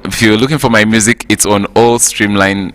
if you're looking for my music, it's on all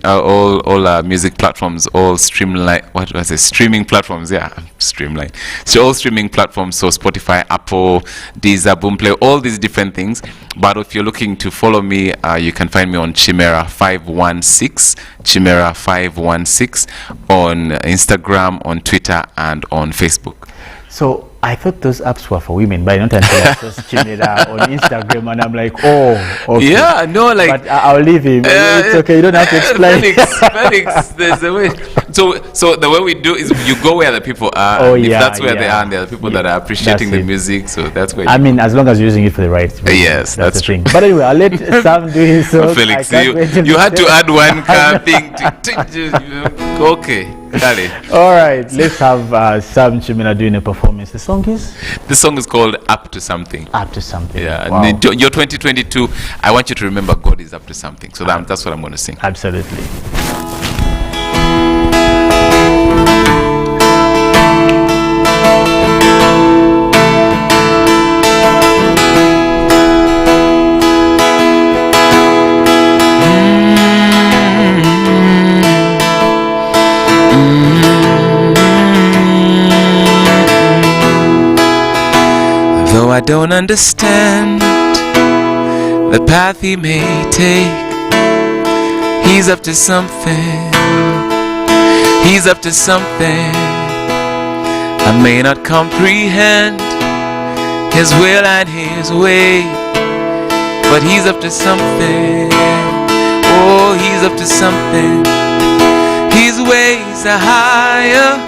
all music platforms, all streamline. What was it? Streaming platforms. Yeah, streamline. So all streaming platforms. So Spotify, Apple, Deezer, Boomplay, all these different things. But if you're looking to follow me, you can find me on Chimera 516, Chimera 516 on Instagram, on Twitter, and on Facebook. So I thought those apps were for women, but not until I saw Chimera on Instagram, and I'm like, oh, okay. Yeah, no, like. But I'll leave him. It's okay. You don't have to explain. Felix, there's a way. So the way we do is you go where the people are. Oh, and if yeah, that's where they are, and there are people that are appreciating the music. So that's where. I mean, as long as you're using it for the right reason. Yes, that's the true. thing. But anyway, I'll let Sam do his song. Felix, you had to add one thing. Okay. All right, let's have Sam Chimera doing a performance. The song is called Up to Something. Up to Something. Yeah. Wow. And your 2022, I want you to remember God is up to something. So that's what I'm going to sing. Absolutely. Though I don't understand the path he may take, he's up to something. He's up to something. I may not comprehend his will and his way, but he's up to something. Oh, he's up to something. His ways are higher,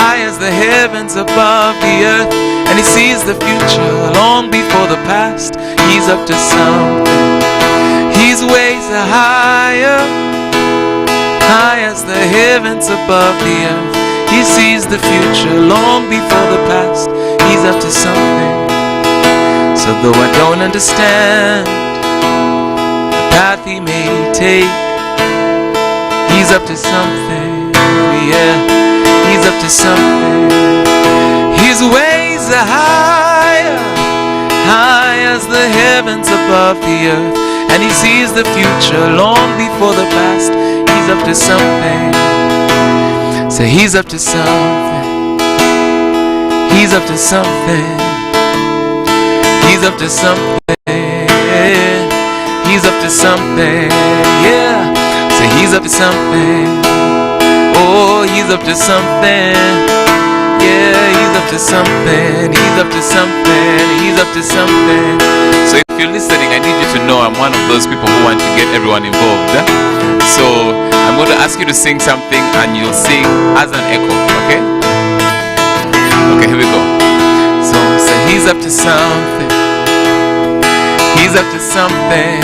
high as the heavens above the earth. And he sees the future long before the past. He's up to something. His ways are higher, high as the heavens above the earth. He sees the future long before the past. He's up to something. So though I don't understand the path he may take, he's up to something. Yeah, he's up to something. His ways are higher, high as the heavens above the earth. And he sees the future long before the past. He's up to something. So he's up to something. He's up to something. He's up to something. He's up to something. Yeah. So he's up to something. Oh, he's up to something. Yeah, he's up to something, he's up to something, he's up to something. So if you're listening, I need you to know I'm one of those people who want to get everyone involved. So I'm going to ask you to sing something and you'll sing as an echo, okay? Okay, here we go. So he's up to something. He's up to something.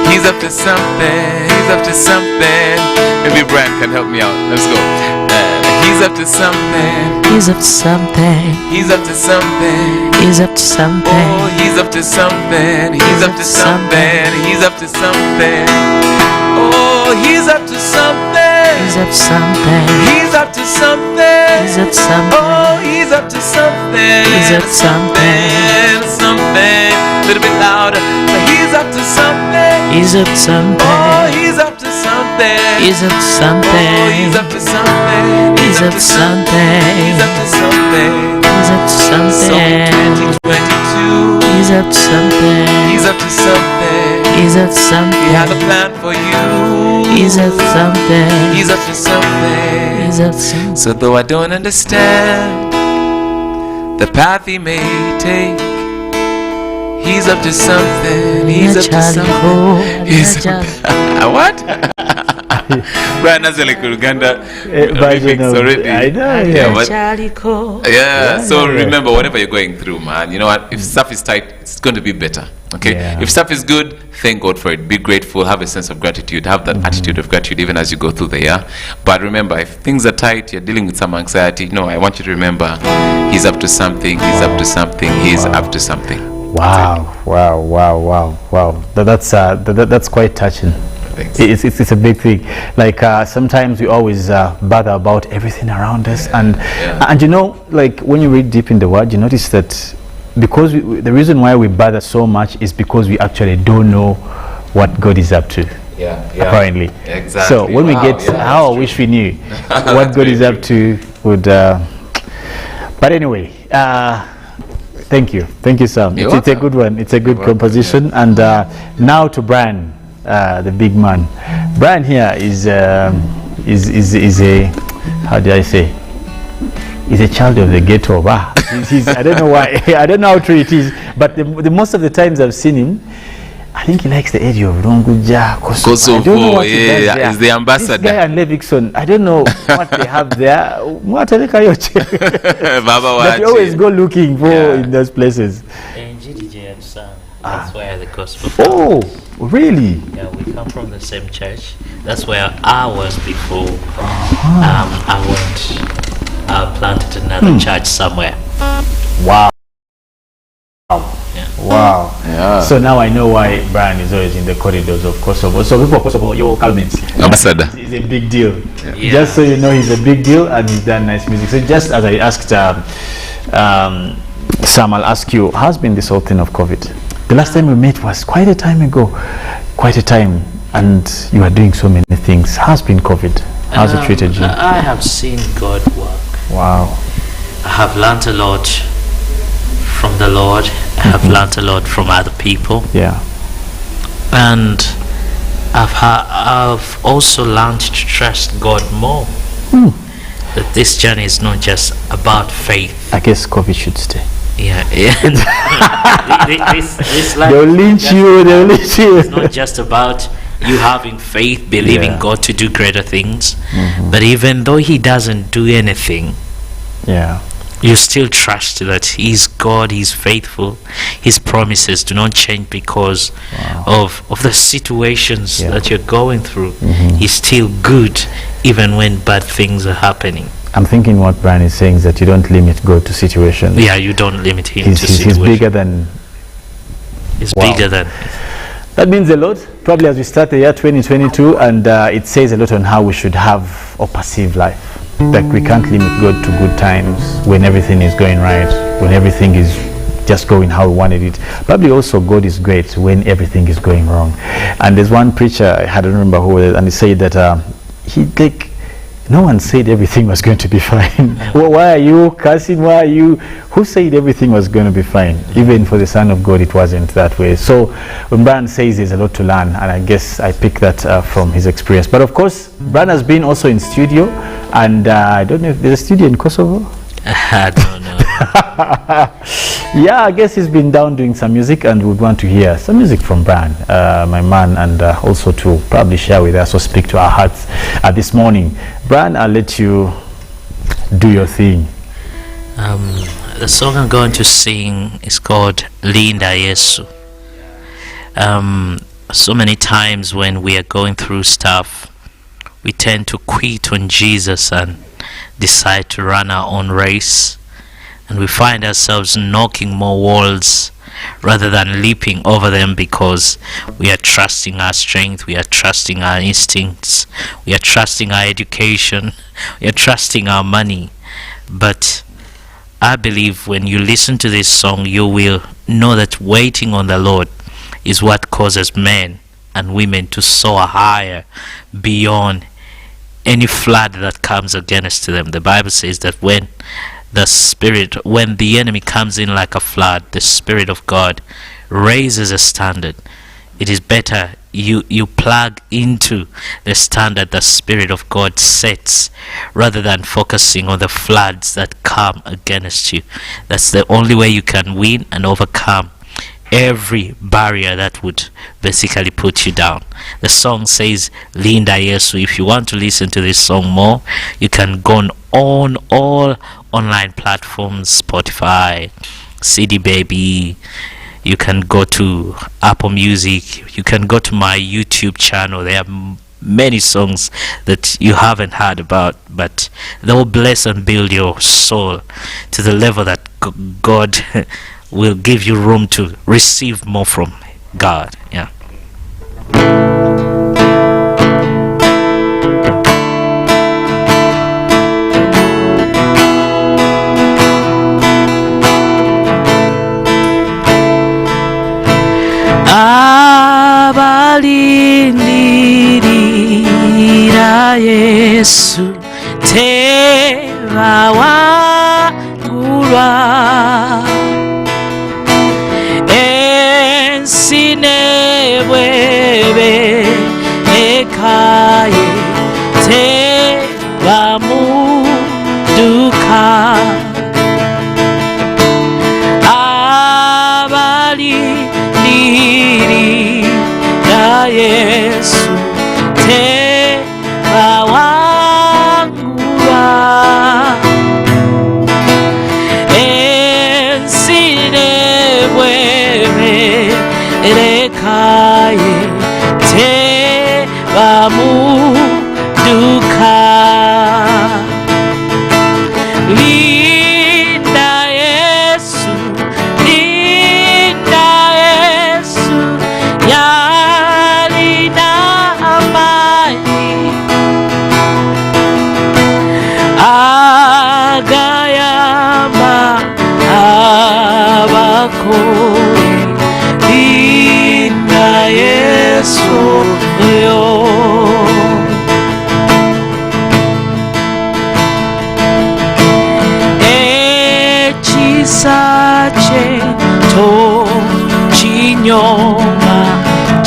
He's up to something. He's up to something. Maybe Brian can help me out. Let's go. He's up to something. He's up to something. He's up to something. He's up to something. Oh, he's up to something. He's up to something. He's up to something. Oh, he's up to something. He's up to something. He's up to something. He's up to something. Oh, he's up to something. He's up to something. Something. A little bit louder. But he's up to something. He's up to something. Oh, he's up to something. He's up to something. Oh, he's up to something. He's up to something. He's up to something. He's up to something. So 2022. He's up to something. He's up to something. He's up to something. He has a plan for you. He's up to something. He's up to something. He's up to something. So though I don't understand the path he may take, he's up to something. He's up to something. He's up to what? Brian has like Uganda already. I know. Yeah. So remember, whatever you're going through, man, you know what? If stuff is tight, it's going to be better. Okay. Yeah. If stuff is good, thank God for it. Be grateful. Have a sense of gratitude. Have that attitude of gratitude even as you go through the year. But remember, if things are tight, you're dealing with some anxiety. No, I want you to remember, he's up to something. He's up to something. He's up to something. Wow! Wow! That's quite touching. It's a big thing. Like sometimes we always bother about everything around us, and you know, like when you read deep in the Word, you notice that because the reason why we bother so much is because we actually don't know what God is up to. Yeah. Apparently. Exactly. So when we get, how I wish we knew what God is up to would. But anyway, thank you, Sam. It's a good one. It's a good composition. Yeah. And now to Brian, the big man. Brian here is a, how do I say? He's a child of the ghetto. He's I don't know why. I don't know how true it is. But the most of the times I've seen him, I think he likes the area of Ronguja, Kosovo. I don't know what he does there. He's the ambassador. This guy and Levickson, I don't know what they have there. But you always go looking for in those places. That's where the gospel. Oh, really? Yeah, we come from the same church. That's where I was before. I planted another church somewhere. Wow. Yeah. Wow. Yeah. So now I know why Brian is always in the corridors of Kosovo. So people of Kosovo, your Calvins. Ambassador. It's a big deal. Yeah. Just so you know, he's a big deal and he's done nice music. So just as I asked Sam, I'll ask you, how's been this whole thing of COVID? The last time we met was quite a time ago. Quite a time. And you are doing so many things. How's been COVID? How's it treated you? I have seen God work. Wow. I have learned a lot from the Lord. I have learned a lot from other people. Yeah. And I've also learned to trust God more. That this journey is not just about faith. I guess COVID should stay. Yeah. this life they'll lynch you. It's not just about you having faith, believing God to do greater things. But even though He doesn't do anything, you still trust that He's God, He's faithful. His promises do not change because of the situations that you're going through. He's still good even when bad things are happening. I'm thinking what Brian is saying is that you don't limit God to situations. Yeah, you don't limit Him to situations. He's bigger than... He's bigger than... That means a lot, probably as we start the year 2022, and it says a lot on how we should have or perceive life. Like we can't limit God to good times when everything is going right, when everything is just going how we wanted it. Probably also God is great when everything is going wrong. And there's one preacher, I don't remember who it is, and he said that no one said everything was going to be fine. Well, why are you cursing? Why are you? Who said everything was going to be fine? Even for the Son of God, it wasn't that way. So when Brian says there's a lot to learn, and I guess I picked that from his experience. But of course, Brian has been also in studio, and I don't know if there's a studio in Kosovo. I don't know. Yeah, I guess he's been down doing some music, and would want to hear some music from Brian, my man, and also to probably share with us or speak to our hearts this morning. Brian, I'll let you do your thing. The song I'm going to sing is called Linda Yesu. So many times when we are going through stuff, we tend to quit on Jesus and decide to run our own race, and we find ourselves knocking more walls rather than leaping over them because we are trusting our strength, we are trusting our instincts, we are trusting our education, we are trusting our money. But I believe when you listen to this song, you will know that waiting on the Lord is what causes men and women to soar higher beyond any flood that comes against them. The Bible says that when the enemy comes in like a flood, the Spirit of God raises a standard. It is better you plug into the standard the Spirit of God sets rather than focusing on the floods that come against you. That's the only way you can win and overcome every barrier that would basically put you down. The song says Linda Yesu. If you want to listen to this song more, you can go on all online platforms, Spotify, CD Baby. You can go to Apple Music. You can go to my YouTube channel. There are many songs that you haven't heard about, but they will bless and build your soul to the level that God will give you room to receive more from God. Yeah. abalindirira Yesu tebawangulwa ensi nebwebe ekaye tebamuduka abalindirira Yesu tebawangulwa ensi nebwebe ekaye tebamuduka linda Yesu yalina amani agayamba abakozi linda Yesu yo echisache to chinyoma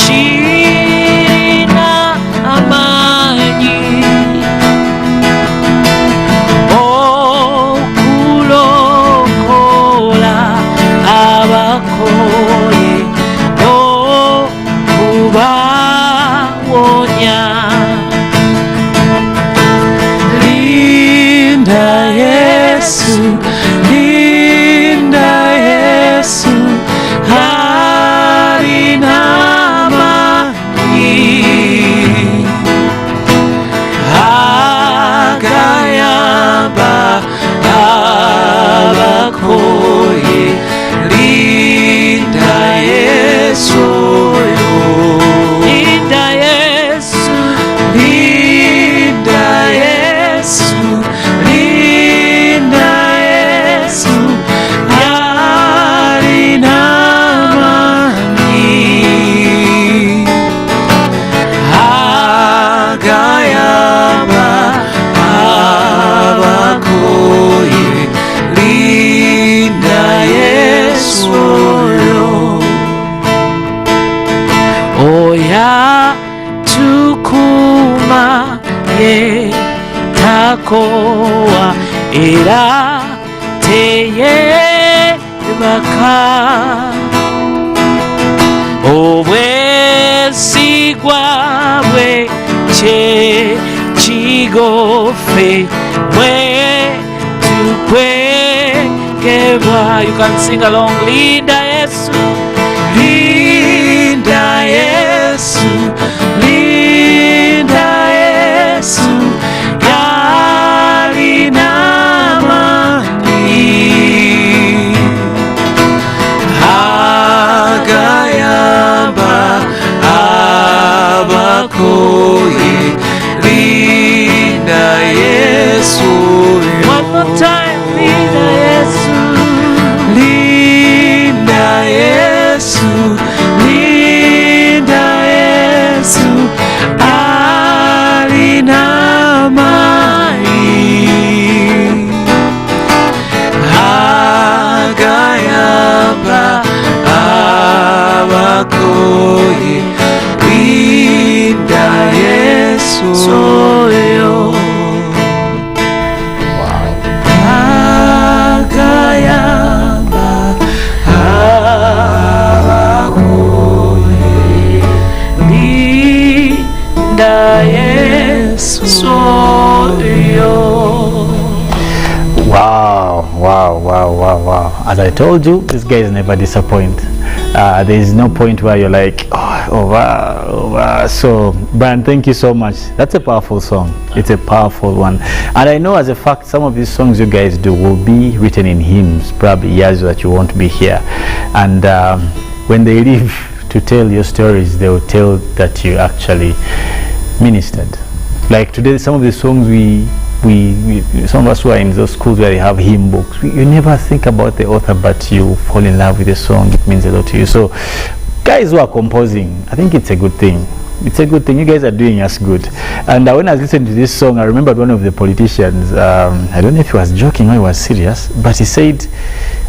china amanyi okulokola abakoye n'okubawonya linda Yesu alina amani agayamba abakoye linda Yesu linda Yesu linda Yesu linda Yesu yalina amani agayamba abakoye linda Yesu oya tukuma ye takowa era teyebaka obwesigwa bwe kigofe mwe tukwegebwa. You can sing along. Linda Yesu, linda Yesu, linda Yesu yalina amani agayamba abakoye linda Yesu. One more time, linda Yesu, linda Yesu, linda Yesu alina amani agayamba abakoye linda Yesu soyo agayamba abakoye linda Yesu soyo. Wow. As I told you, these guys never disappoint. There is no point where you're like, over. So, Brian, thank you so much. That's a powerful song. It's a powerful one. And I know as a fact, some of these songs you guys do will be written in hymns, probably years that you won't be here. And when they leave to tell your stories, they will tell that you actually ministered. Like today, some of the songs we some of us who are in those schools where they have hymn books, you never think about the author, but you fall in love with the song. It means a lot to you. So guys who are composing, I think it's a good thing. It's a good thing. You guys are doing us good. And when I was listening to this song, I remembered one of the politicians. I don't know if he was joking or he was serious, but he said,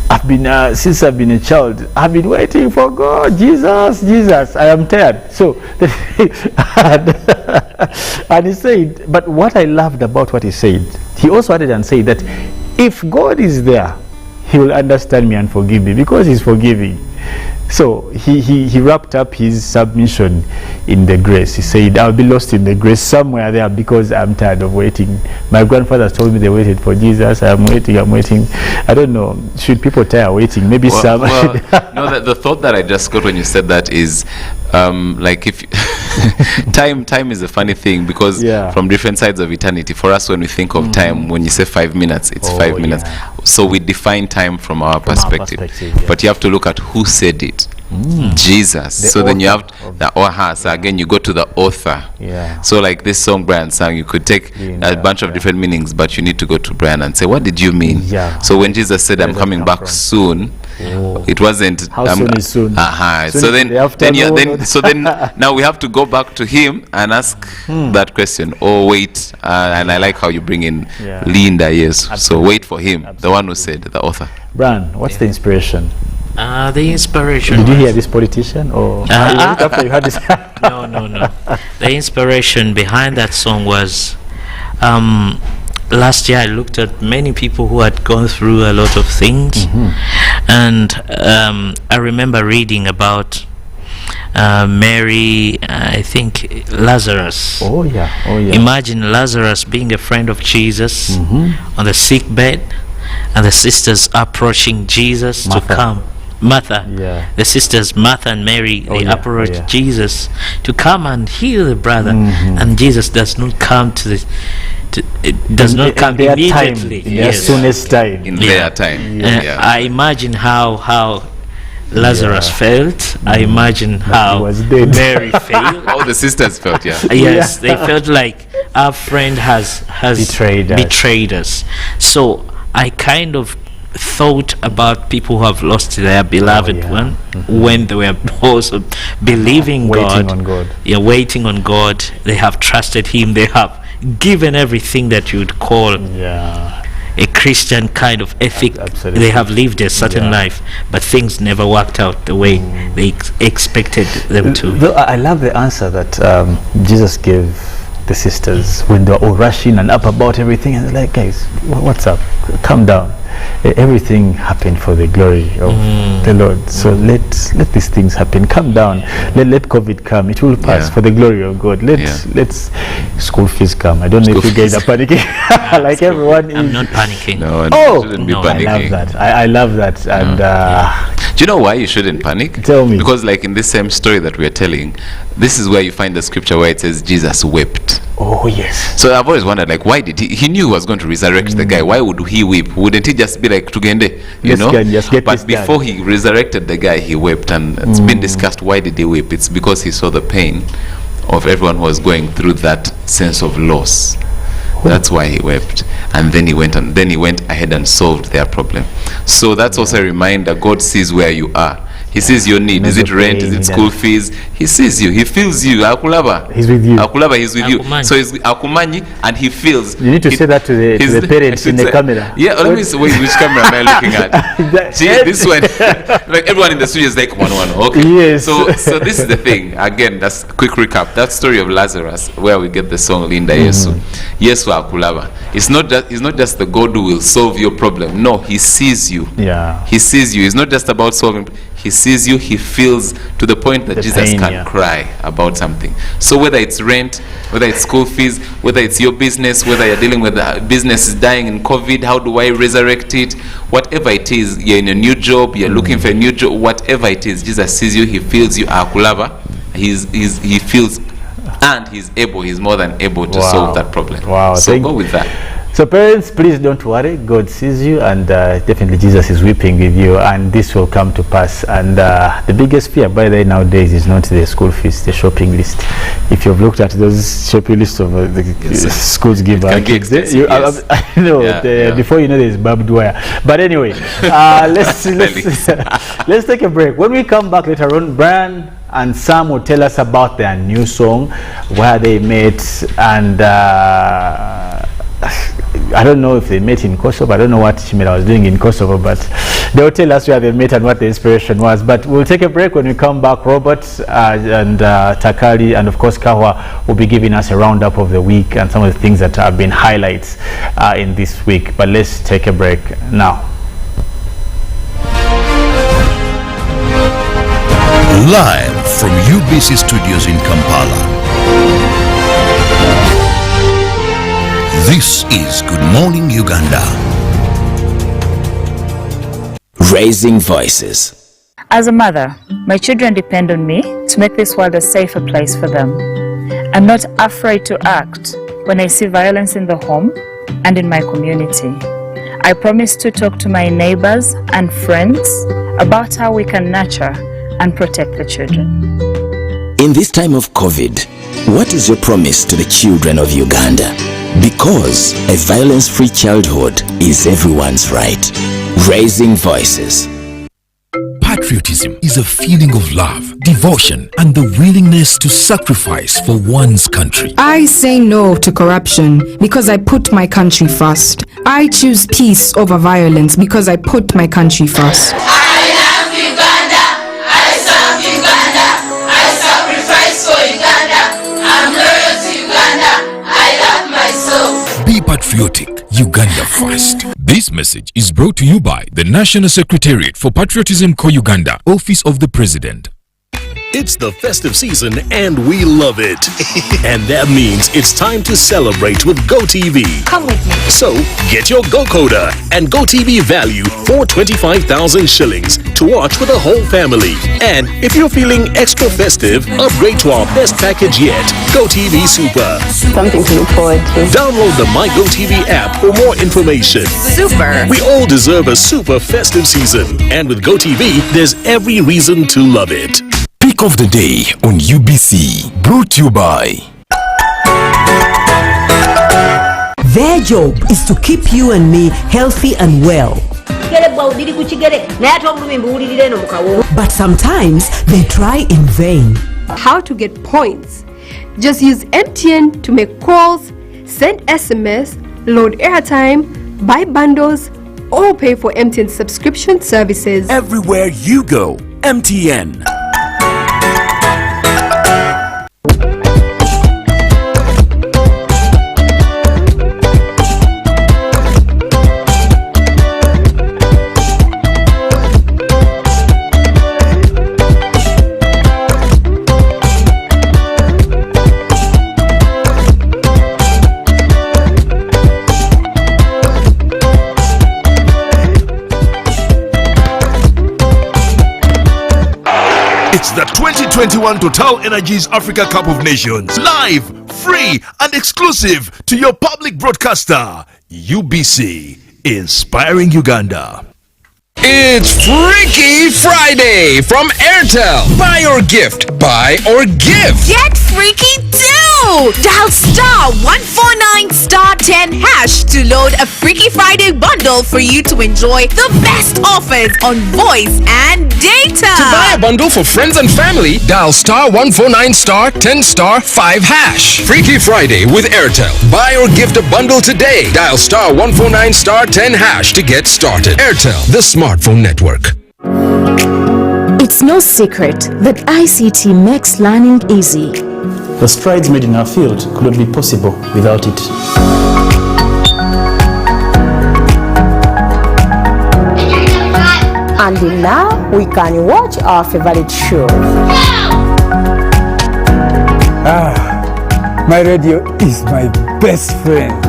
"I've been since I've been a child, I've been waiting for God, Jesus, Jesus. I am tired." So, and he said, but what I loved about what he said, he also added and said that if God is there, He will understand me and forgive me because He's forgiving. So he wrapped up his submission in the grace. He said, "I'll be lost in the grace somewhere there because I'm tired of waiting. My grandfather told me they waited for Jesus. I'm waiting. I don't know. Should people tire waiting? Maybe some." No, the thought that I just got when you said that is, like if time is a funny thing because from different sides of eternity. For us, when we think of time, when you say 5 minutes, it's 5 minutes. So we define time from our perspective. But you have to look at who said it. Jesus. So then you have the author. So again, you go to the author. So like this song Brian sang, you could take a bunch of different meanings, but you need to go to Brian and say, what did you mean? So when Jesus said, "I'm coming back soon," it wasn't how soon is soon. So then now we have to go back to him and ask that question. Oh wait, and I like how you bring in Linda. Yes. So wait for him, the one who said, the author. Brian, what's the inspiration? The inspiration. Did you hear this politician or after you heard this? No. The inspiration behind that song was last year I looked at many people who had gone through a lot of things, and I remember reading about Mary, I think Lazarus. Oh yeah. Imagine Lazarus being a friend of Jesus on the sick bed, and the sisters approaching Jesus to come. Martha, the sisters Martha and Mary, they approach Jesus to come and heal the brother, and Jesus does not come immediately. In their soonest time. In their time. I imagine how Lazarus felt. I imagine how Mary felt. How the sisters felt. Yes, they felt like our friend has betrayed us. So I kind of thought about people who have lost their beloved one when they were also believing waiting on God. Waiting on God. They have trusted Him. They have given everything that you would call a Christian kind of ethic. Absolutely. They have lived a certain life, but things never worked out the way they expected them to. Though I love the answer that Jesus gave the sisters when they were all rushing and up about everything, and they're like, "Guys, what's up? Calm down. Everything happened for the glory of the Lord. So let these things happen. Calm down. Let COVID come. It will pass for the glory of God. Let's school fees come." I don't know if you guys are panicking like everyone is. I'm not panicking. No, shouldn't be panicking. I love that. I love that. And do you know why you shouldn't panic? Tell me. Because like in this same story that we are telling, this is where you find the scripture where it says Jesus wept. Oh yes. So I've always wondered, like, why did he knew he was going to resurrect the guy? Why would he weep? Wouldn't he just be like, "Tugende," you know? But before he resurrected the guy, he wept, and it's been discussed. Why did he weep? It's because he saw the pain of everyone who was going through that sense of loss. That's why he wept, and then he went ahead and solved their problem. So that's also a reminder. God sees where you are. He sees your need. Is it rent? Is it school fees? He sees you. He feels you. Akulaba. He's with you. Akulaba, he's with you. So he's akumanyi, and he feels. You need to say that to the parents in the camera. Yeah, let me see which camera am I looking at? See, this one, like everyone in the studio is like one. Okay. Yes. So this is the thing. Again, that's a quick recap. That story of Lazarus, where we get the song Linda Yesu. Yesu akulaba. He's not just the God who will solve your problem. No, he sees you. Yeah. He sees you. It's not just about solving. He sees you, he feels, to the point that Jesus can cry about something. So whether it's rent, whether it's school fees, whether it's your business, whether you're dealing with a business is dying in COVID, how do I resurrect it? Whatever it is, you're in a new job, you're looking for a new job, whatever it is, Jesus sees you, he feels you, akulaba. He feels, and he's more than able to solve that problem. Wow. So go with that. So parents, please don't worry. God sees you, and definitely Jesus is weeping with you, and this will come to pass. And the biggest fear, by the way, nowadays is not the school fees, the shopping list. If you've looked at those shopping lists of the schools give out, before you know there's barbed wire. But anyway, let's take a break. When we come back later on, Brian and Sam will tell us about their new song, where they met, and I don't know if they met in Kosovo. I don't know what Chimera was doing in Kosovo, but they'll tell us where they met and what the inspiration was. But we'll take a break. When we come back, Robert and Takali and of course Kahwa will be giving us a roundup of the week and some of the things that have been highlights in this week. But let's take a break now. Live from UBC Studios in Kampala. This is Good Morning Uganda. Raising voices. As a mother, my children depend on me to make this world a safer place for them. I'm not afraid to act when I see violence in the home and in my community. I promise to talk to my neighbors and friends about how we can nurture and protect the children. In this time of COVID, what is your promise to the children of Uganda? Because a violence-free childhood is everyone's right. Raising voices. Patriotism is a feeling of love, devotion, and the willingness to sacrifice for one's country. I say no to corruption because I put my country first. I choose peace over violence because I put my country first. I love Uganda. I serve Uganda. I sacrifice for Uganda. I'm loyal to Uganda. I love my soul. Be patriotic. Uganda first. This message is brought to you by the National Secretariat for Patriotism Co-Uganda, Office of the President. It's the festive season and we love it. And that means it's time to celebrate with GoTV. Come with me. So get your GoCoder and GoTV value for 25,000 shillings to watch with the whole family. And if you're feeling extra festive, upgrade to our best package yet, GoTV Super. Something to look forward to. Download the My GoTV app for more information. Super. We all deserve a super festive season. And with GoTV, there's every reason to love it. Pick of the day on UBC, brought to you by. Their job is to keep you and me healthy and well. But sometimes they try in vain. How to get points? Just use MTN to make calls, send SMS, load airtime, buy bundles, or pay for MTN subscription services. Everywhere you go, MTN. It's the 2021 Total Energies Africa Cup of Nations. Live, free, and exclusive to your public broadcaster. UBC, inspiring Uganda. It's Freaky Friday from Airtel. Buy or gift. Buy or give. Get freaky too! Dial *149*10# to load a Freaky Friday bundle for you to enjoy the best offers on voice and data. To buy a bundle for friends and family, dial *149*10*5#. Freaky Friday with Airtel. Buy or gift a bundle today. Dial *149*10# to get started. Airtel, the smartphone network. It's no secret that ICT makes learning easy. The strides made in our field could not be possible without it. And now we can watch our favorite show. My radio is my best friend.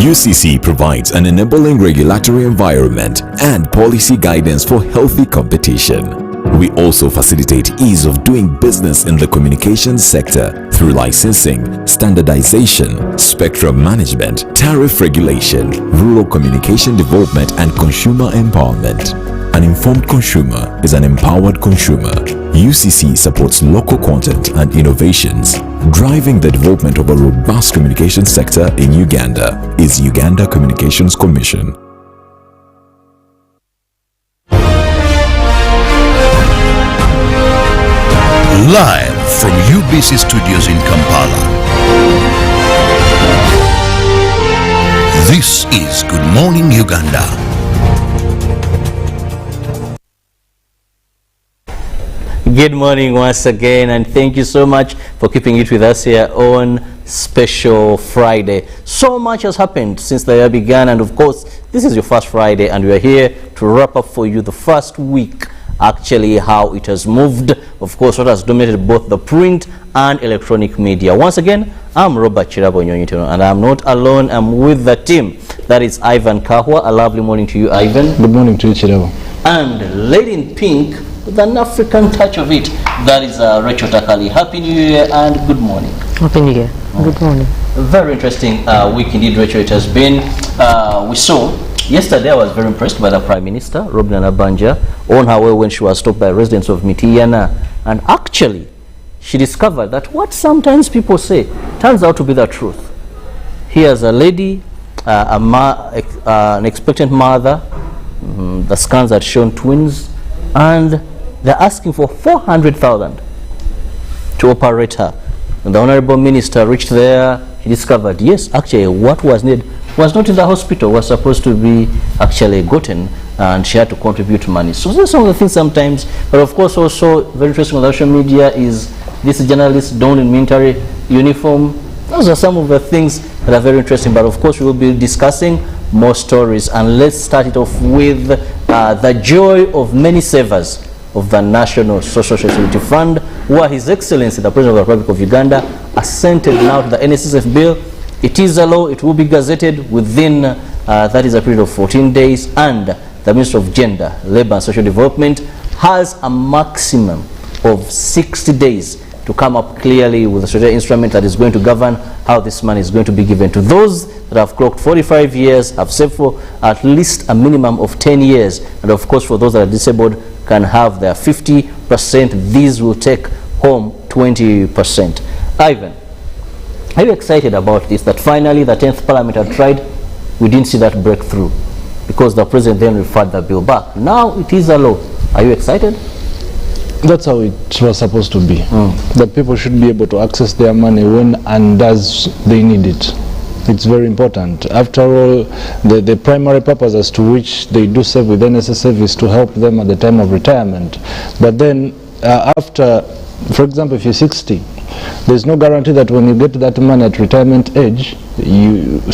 UCC provides an enabling regulatory environment and policy guidance for healthy competition. We also facilitate ease of doing business in the communications sector through licensing, standardization, spectrum management, tariff regulation, rural communication development, and consumer empowerment. An informed consumer is an empowered consumer. UCC supports local content and innovations. Driving the development of a robust communication sector in Uganda is Uganda Communications Commission. Live from UBC Studios in Kampala. This is Good Morning Uganda. Good morning once again, and thank you so much for keeping it with us here on Special Friday. So much has happened since the year began, and of course this is your first Friday, and we are here to wrap up for you the first week, actually how it has moved, of course what has dominated both the print and electronic media. Once again, I'm Robert Chirabo Nyonyitono, and I'm not alone. I'm with the team. That is Ivan Kahwa. A lovely morning to you, Ivan. Good morning to you, Chirabo. And lady in pink with an African touch of it, that is Rachel Takali. Happy New Year and good morning. Happy New Year. Good morning. A very interesting week indeed, Rachel, it has been. We saw yesterday, I was very impressed by the Prime Minister, Robina Nabanja, on her way when she was stopped by residents of Mitiyana. And actually, she discovered that what sometimes people say turns out to be the truth. Here's a lady, an expectant mother, the scans had shown twins, and they're asking for 400,000 to operate her. And the Honorable Minister reached there. He discovered, yes, actually what was needed was not in the hospital, was supposed to be actually gotten, and she had to contribute money. So those are some of the things sometimes. But of course also very interesting on the social media is this journalist donned in military uniform. Those are some of the things that are very interesting. But of course we will be discussing more stories, and let's start it off with the joy of many savers of the National Social Security Fund, where His Excellency the President of the Republic of Uganda assented now to the NSSF bill. It is a law. It will be gazetted within that is a period of 14 days, and the Minister of Gender, Labour and Social Development has a maximum of 60 days to come up clearly with a strategic instrument that is going to govern how this money is going to be given to those that have clocked 45 years, have saved for at least a minimum of 10 years, and of course for those that are disabled can have their 50%. These will take home 20%. Ivan, are you excited about this, that finally the 10th Parliament had tried? We didn't see that breakthrough because the President then referred the bill back. Now it is a law. Are you excited? That's how it was supposed to be. That people should be able to access their money when and as they need it. It's very important. After all, the primary purpose as to which they do save with NSSF is to help them at the time of retirement. But then after, for example, if you're 60, there's no guarantee that when you get that money at retirement age,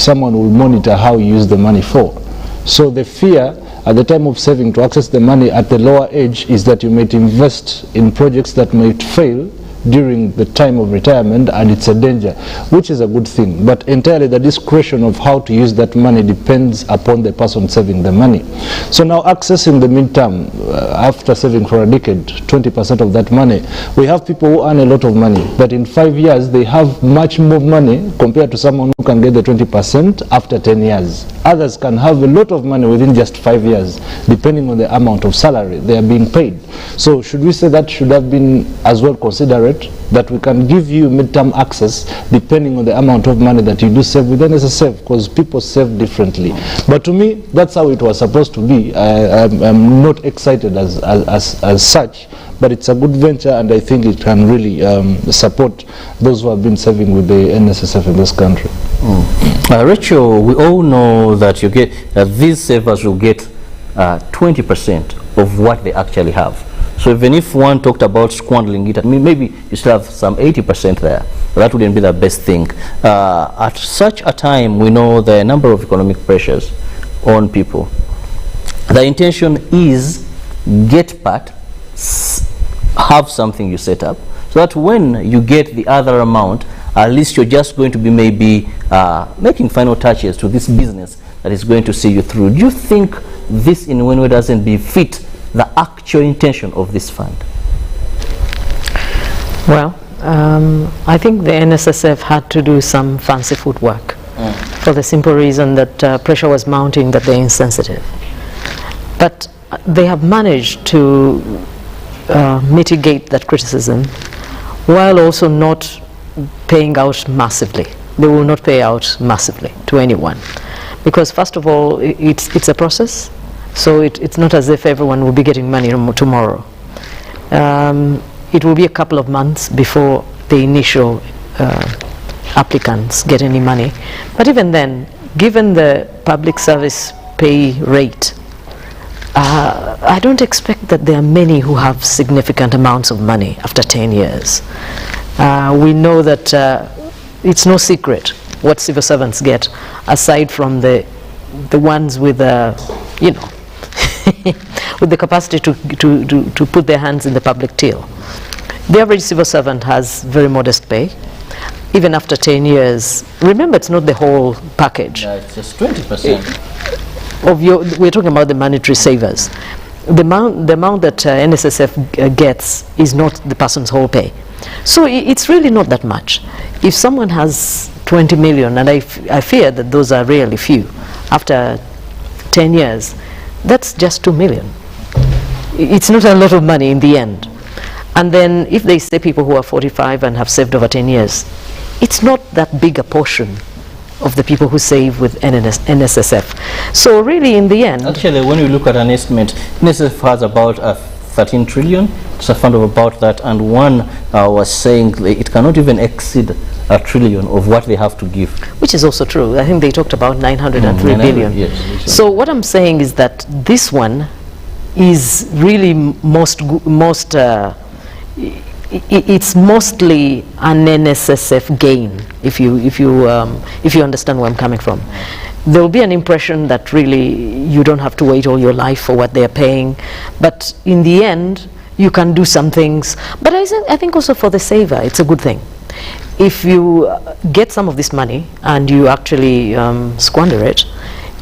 someone will monitor how you use the money for. So the fear at the time of saving to access the money at the lower age is that you might invest in projects that might fail during the time of retirement, and it's a danger, which is a good thing. But entirely the discretion of how to use that money depends upon the person saving the money. So now accessing the midterm, after saving for a decade, 20% of that money, we have people who earn a lot of money, but in 5 years they have much more money compared to someone who can get the 20% after 10 years. Others can have a lot of money within just 5 years, depending on the amount of salary they are being paid. So should we say that should have been as well considered, that we can give you midterm access depending on the amount of money that you do save with NSSF, because people save differently. But to me, that's how it was supposed to be. I'm not excited as such, but it's a good venture, and I think it can really support those who have been saving with the NSSF in this country. Rachel, we all know that you get these savers will get 20% of what they actually have. So even if one talked about squandering it, I mean, maybe you still have some 80% there. But that wouldn't be the best thing. At such a time, we know there are a number of economic pressures on people. The intention is get part, have something you set up, so that when you get the other amount, at least you're just going to be maybe making final touches to this business that is going to see you through. Do you think this in one way doesn't be fit the actual intention of this fund? Well, I think the NSSF had to do some fancy footwork for the simple reason that pressure was mounting that they're insensitive. But they have managed to mitigate that criticism while also not paying out massively. They will not pay out massively to anyone. Because first of all, it's a process, so it's not as if everyone will be getting money tomorrow. It will be a couple of months before the initial applicants get any money. But even then, given the public service pay rate, I don't expect that there are many who have significant amounts of money after 10 years. We know that it's no secret what civil servants get, aside from the ones with you know, with the capacity to put their hands in the public till. The average civil servant has very modest pay, even after 10 years. Remember, it's not the whole package. Yeah, it's just 20%. We're talking about the monetary savers. The amount that NSSF gets is not the person's whole pay. So it's really not that much. If someone has 20 million, and I fear that those are really few, after 10 years, that's just 2 million. It's not a lot of money in the end. And then if they say people who are 45 and have saved over 10 years, it's not that big a portion of the people who save with NSSF. So really in the end... Actually, when you look at an estimate, NSSF has about 13 trillion. It's a fund of about that, and one was saying it cannot even exceed a trillion of what they have to give. Which is also true. I think they talked about 903 billion. Yes, so what I'm saying is that this one is really it's mostly an NSSF gain, if you understand where I'm coming from. There will be an impression that really you don't have to wait all your life for what they're paying, but in the end you can do some things. But I think also for the saver it's a good thing. If you get some of this money and you actually squander it,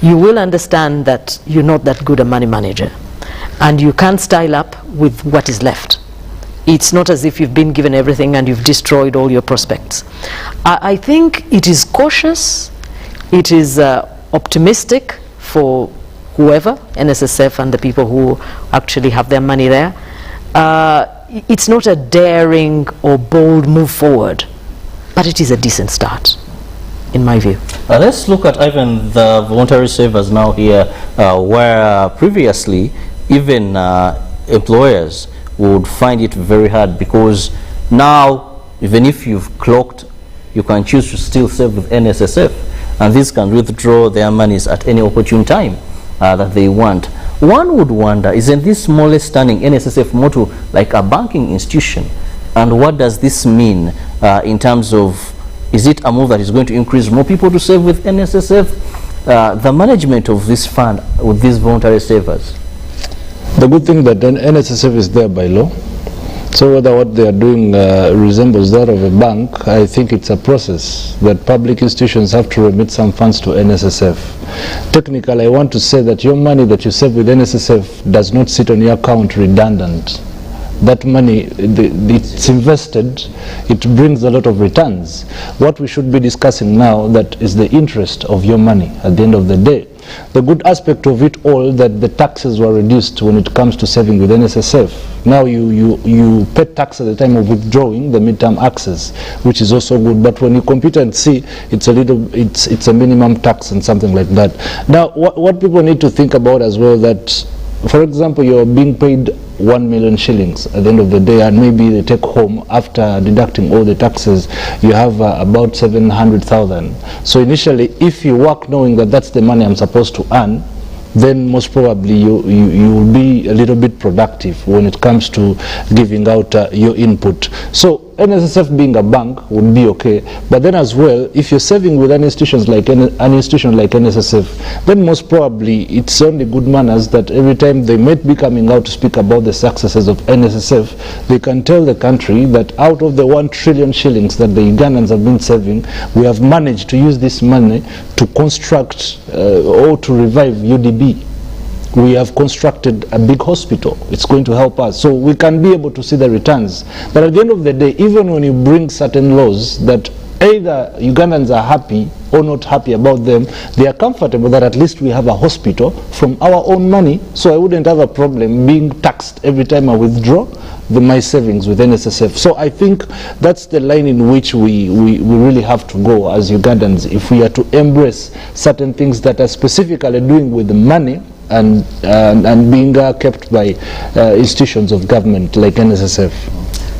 you will understand that you're not that good a money manager, and you can style up with what is left. It's not as if you've been given everything and you've destroyed all your prospects. I think it is cautious, it is optimistic for whoever, NSSF and the people who actually have their money there. It's not a daring or bold move forward, but it is a decent start, in my view. Let's look at even the voluntary savers now here, where previously even employers would find it very hard, because now even if you've clocked, you can choose to still save with NSSF, and these can withdraw their monies at any opportune time that they want. One would wonder, isn't this more or less turning NSSF more to like a banking institution? And what does this mean in terms of, is it a move that is going to increase more people to save with NSSF? The management of this fund with these voluntary savers? The good thing that NSSF is there by law. So whether what they are doing resembles that of a bank, I think it's a process that public institutions have to remit some funds to NSSF. Technically, I want to say that your money that you save with NSSF does not sit on your account redundant. That money, it's invested, it brings a lot of returns. What we should be discussing now, that is the interest of your money at the end of the day. The good aspect of it all, that the taxes were reduced when it comes to saving with NSSF. Now you pay tax at the time of withdrawing the midterm access, which is also good. But when you compute and see, it's a minimum tax and something like that. Now, what people need to think about as well, that, for example, you're being paid 1 million shillings at the end of the day, and maybe they take home, after deducting all the taxes, you have about 700,000. So initially, if you work knowing that that's the money I'm supposed to earn, then most probably you will be a little bit productive when it comes to giving out your input. So NSSF being a bank would be okay, but then as well, if you're saving with an institution like NSSF, then most probably it's only good manners that every time they might be coming out to speak about the successes of NSSF, they can tell the country that out of the 1 trillion shillings that the Ugandans have been saving, we have managed to use this money to construct or to revive UDB. We have constructed a big hospital. It's going to help us. So we can be able to see the returns. But at the end of the day, even when you bring certain laws that either Ugandans are happy or not happy about them, they are comfortable that at least we have a hospital from our own money, so I wouldn't have a problem being taxed every time I withdraw my savings with NSSF. So I think that's the line in which we really have to go as Ugandans if we are to embrace certain things that are specifically doing with the money and being kept by institutions of government like NSSF.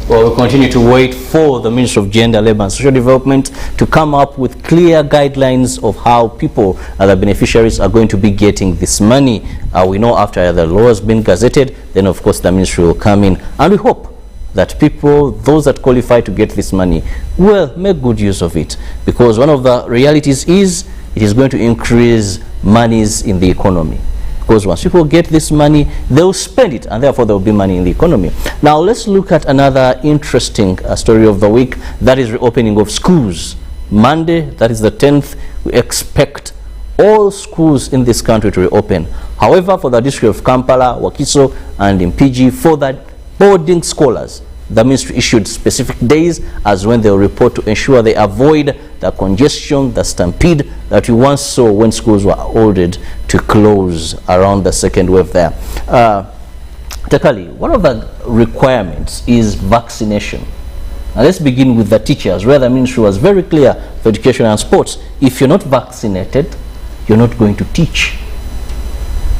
Well, we'll continue to wait for the Ministry of Gender, Labour and Social Development to come up with clear guidelines of how people, the beneficiaries, are going to be getting this money. We know after the law has been gazetted, then of course the ministry will come in, and we hope that people, those that qualify to get this money, will make good use of it, because one of the realities is it is going to increase monies in the economy. Because once people get this money, they'll spend it, and therefore there will be money in the economy. Now let's look at another interesting story of the week. That is reopening of schools. Monday, that is the 10th, we expect all schools in this country to reopen. However, for the district of Kampala, Wakiso, and Mpigi, for the boarding scholars, the ministry issued specific days as when they'll report to ensure they avoid the congestion, the stampede that you once saw when schools were ordered to close around the second wave there. Takali, one of the requirements is vaccination. Now let's begin with the teachers, where the ministry was very clear for education and sports. If you're not vaccinated, you're not going to teach.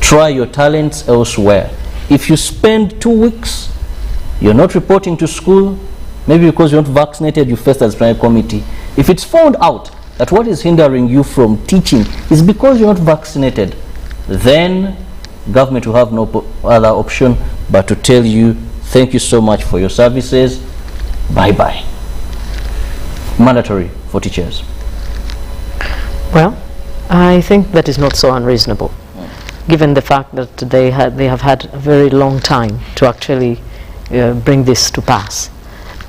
Try your talents elsewhere. If you spend 2 weeks, you're not reporting to school, maybe because you're not vaccinated, you face the disciplinary committee. If it's found out that what is hindering you from teaching is because you're not vaccinated, then government will have no other option but to tell you, thank you so much for your services, bye-bye. Mandatory for teachers. Well, I think that is not so unreasonable, given the fact that they have had a very long time to actually bring this to pass.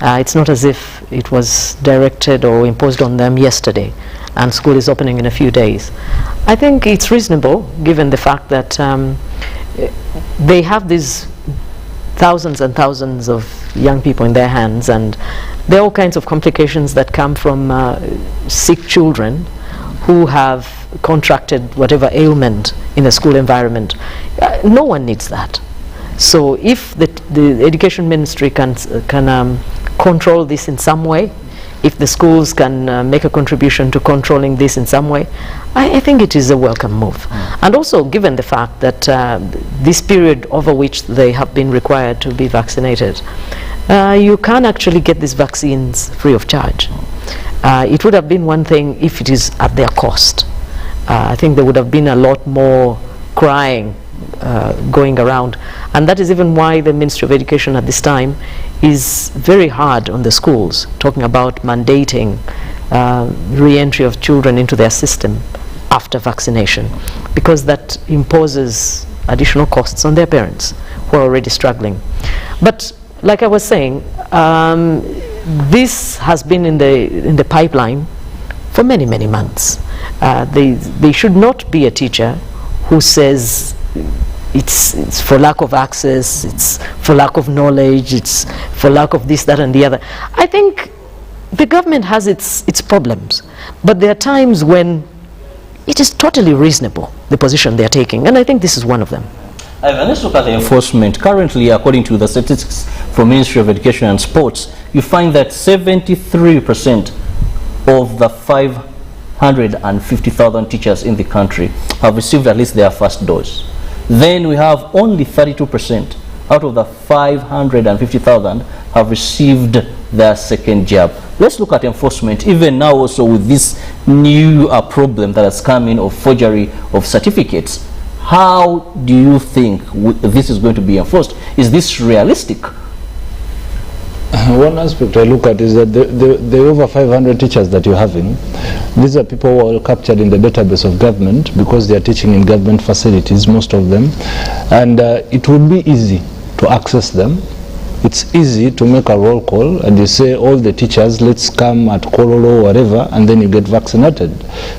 It's not as if it was directed or imposed on them yesterday and school is opening in a few days. I think it's reasonable given the fact that they have these thousands and thousands of young people in their hands, and there are all kinds of complications that come from sick children who have contracted whatever ailment in the school environment. No one needs that. So if the education ministry can control this in some way, if the schools can make a contribution to controlling this in some way, I think it is a welcome move. And also given the fact that this period over which they have been required to be vaccinated, you can actually get these vaccines free of charge. It would have been one thing if it is at their cost. I think there would have been a lot more crying going around, and that is even why the Ministry of Education at this time is very hard on the schools, talking about mandating re-entry of children into their system after vaccination, because that imposes additional costs on their parents who are already struggling. But like I was saying, this has been in the pipeline for many months. They should not be a teacher who says it's for lack of access, it's for lack of knowledge, it's for lack of this, that and the other. I think the government has its problems, but there are times when it is totally reasonable, the position they are taking, and I think this is one of them. Let's look at the enforcement. Currently, according to the statistics from Ministry of Education and Sports, you find that 73% of the 550,000 teachers in the country have received at least their first dose. Then we have only 32% out of the 550,000 have received their second jab. Let's look at enforcement, even now also with this new problem that has come in of forgery of certificates. How do you think this is going to be enforced? Is this realistic? One aspect I look at is that the over 500 teachers that you're having, these are people who are all captured in the database of government because they are teaching in government facilities, most of them, and it would be easy to access them. It's easy to make a roll call and you say all the teachers, let's come at Kololo or whatever, and then you get vaccinated.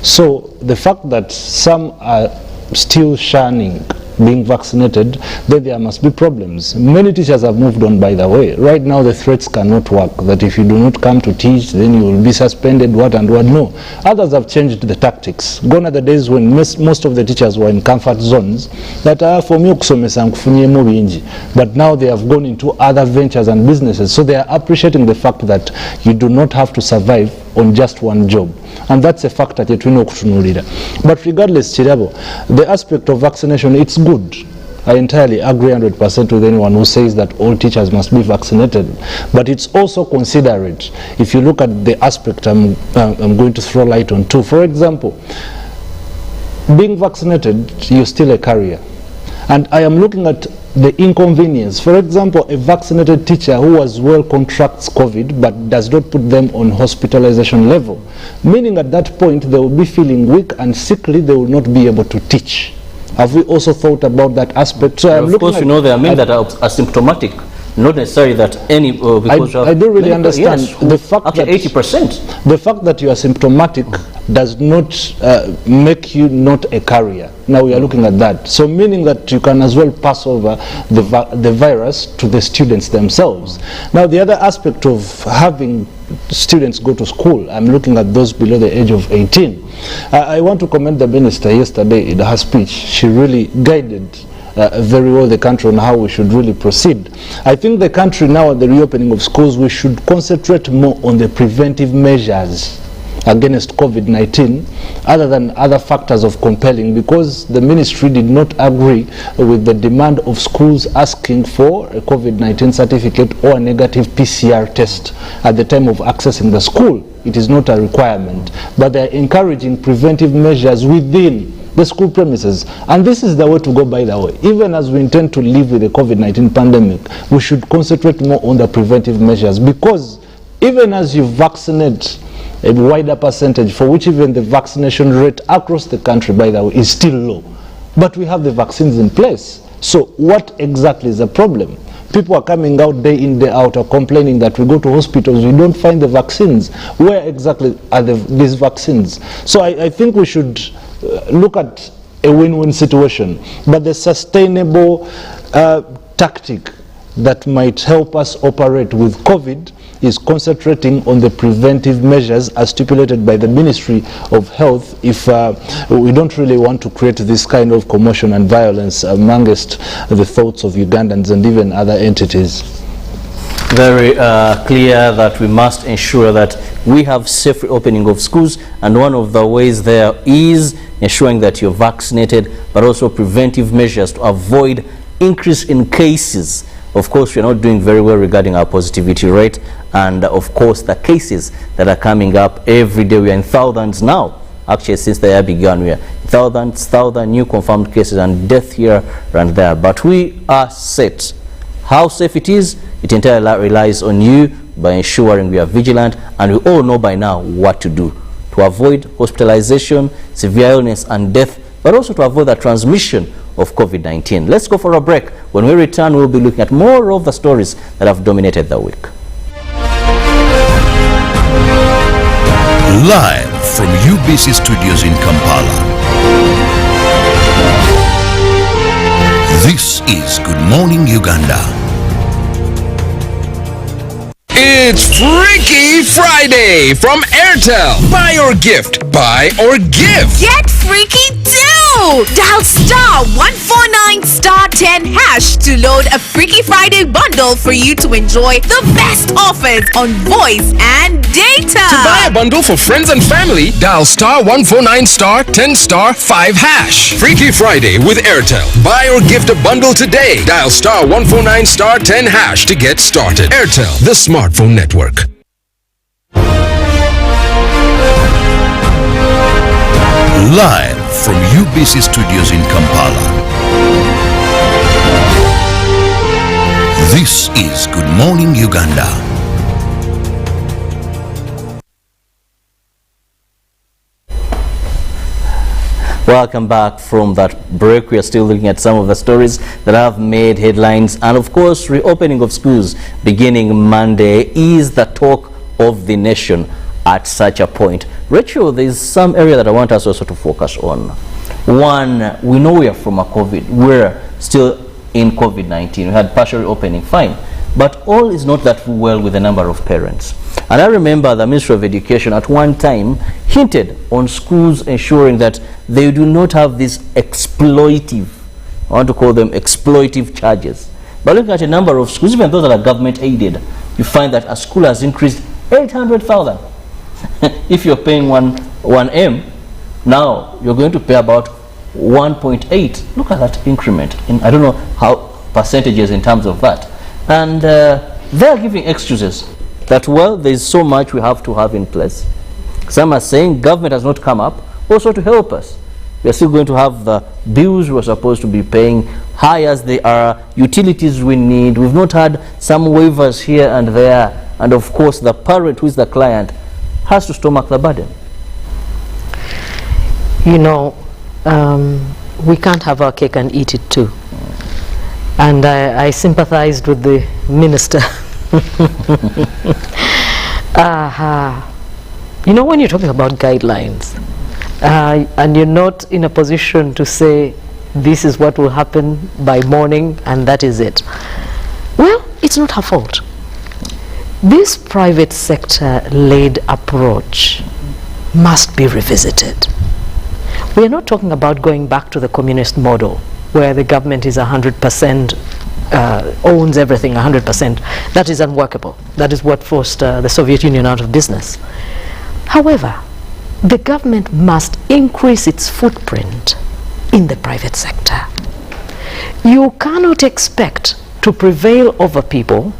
So the fact that some are still shunning being vaccinated, then there must be problems. Many teachers have moved on, by the way. Right now the threats cannot work, that if you do not come to teach, then you will be suspended, what and what. No. Others have changed the tactics. Gone are the days when most of the teachers were in comfort zones, that for me, but now they have gone into other ventures and businesses. So they are appreciating the fact that you do not have to survive on just one job. And that's a factor that we know. But regardless, Chirabo, the aspect of vaccination, it's good. I entirely agree 100% with anyone who says that all teachers must be vaccinated. But it's also considerate. If you look at the aspect I'm going to throw light on too. For example, being vaccinated, you're still a carrier. And I am looking at the inconvenience. For example, a vaccinated teacher who as well contracts COVID but does not put them on hospitalization level, meaning at that point they will be feeling weak and sickly, they will not be able to teach. Have we also thought about that aspect? So of course, you know, there are many that are asymptomatic, not necessarily that any, because I do really understand. Yes, the fact up to that 80%. The fact that you are symptomatic does not make you not a carrier. Now we are looking at that. So meaning that you can as well pass over the virus to the students themselves. Now the other aspect of having students go to school, I'm looking at those below the age of 18. I want to commend the minister yesterday in her speech. She really guided very well the country on how we should really proceed. I think the country now at the reopening of schools, we should concentrate more on the preventive measures against COVID-19 other than other factors of compelling, because the ministry did not agree with the demand of schools asking for a COVID-19 certificate or a negative PCR test at the time of accessing the school. It is not a requirement, but they are encouraging preventive measures within the school premises. And this is the way to go, by the way. Even as we intend to live with the COVID-19 pandemic, we should concentrate more on the preventive measures, because even as you vaccinate a wider percentage, for which even the vaccination rate across the country, by the way, is still low, but we have the vaccines in place. So what exactly is the problem? People are coming out day in, day out, are complaining that we go to hospitals, we don't find the vaccines. Where exactly are these vaccines? So I think we should look at a win-win situation, but the sustainable tactic that might help us operate with COVID is concentrating on the preventive measures as stipulated by the Ministry of Health, if we don't really want to create this kind of commotion and violence amongst the thoughts of Ugandans and even other entities. Very clear that we must ensure that we have safe reopening of schools, and one of the ways there is ensuring that you're vaccinated, but also preventive measures to avoid increase in cases. Of course, we're not doing very well regarding our positivity rate, and of course the cases that are coming up every day. We are in thousands now. Actually, since the year began, we are thousands new confirmed cases and death here and there, but we are set. How safe it is, it entirely relies on you by ensuring we are vigilant, and we all know by now what to do to avoid hospitalization, severe illness and death, but also to avoid the transmission of COVID-19. Let's go for a break. When we return, we'll be looking at more of the stories that have dominated the week. Live from UBC Studios in Kampala. This is Good Morning Uganda. It's Freaky Friday from Airtel. Buy or gift. Buy or give. Get freaky too! Dial *149*10# to load a Freaky Friday bundle for you to enjoy the best offers on voice and data. To buy a bundle for friends and family, dial *149*10*5#. Freaky Friday with Airtel. Buy or gift a bundle today. Dial *149*10# to get started. Airtel, the smartphone network. Live from UBC Studios in Kampala. This is Good Morning Uganda. Welcome back from that break. We are still looking at some of the stories that have made headlines, and of course reopening of schools beginning Monday is the talk of the nation at such a point. Rachel, there is some area that I want us also to focus on. One, we know we are from a COVID. We're still in COVID-19. We had partial opening, fine. But all is not that well with the number of parents. And I remember the Ministry of Education at one time hinted on schools ensuring that they do not have these exploitive, I want to call them exploitive charges. But looking at a number of schools, even those that are government aided, you find that a school has increased 800,000. If you're paying 1M, now you're going to pay about 1.8. Look at that increment. I don't know how percentages in terms of that. And they're giving excuses that, well, there's so much we have to have in place. Some are saying government has not come up also to help us. We are still going to have the bills we're supposed to be paying, high as they are, utilities we need. We've not had some waivers here and there. And of course, the parent, who is the client, has to stomach the burden. You know, we can't have our cake and eat it too. And I sympathized with the minister. You know, when you're talking about guidelines, and you're not in a position to say this is what will happen by morning and that is it, well, it's not her fault. This private sector led approach must be revisited. We're not talking about going back to the communist model where the government is 100% owns everything 100%. That is unworkable. That is what forced the Soviet Union out of business. However, the government must increase its footprint in the private sector. You cannot expect to prevail over people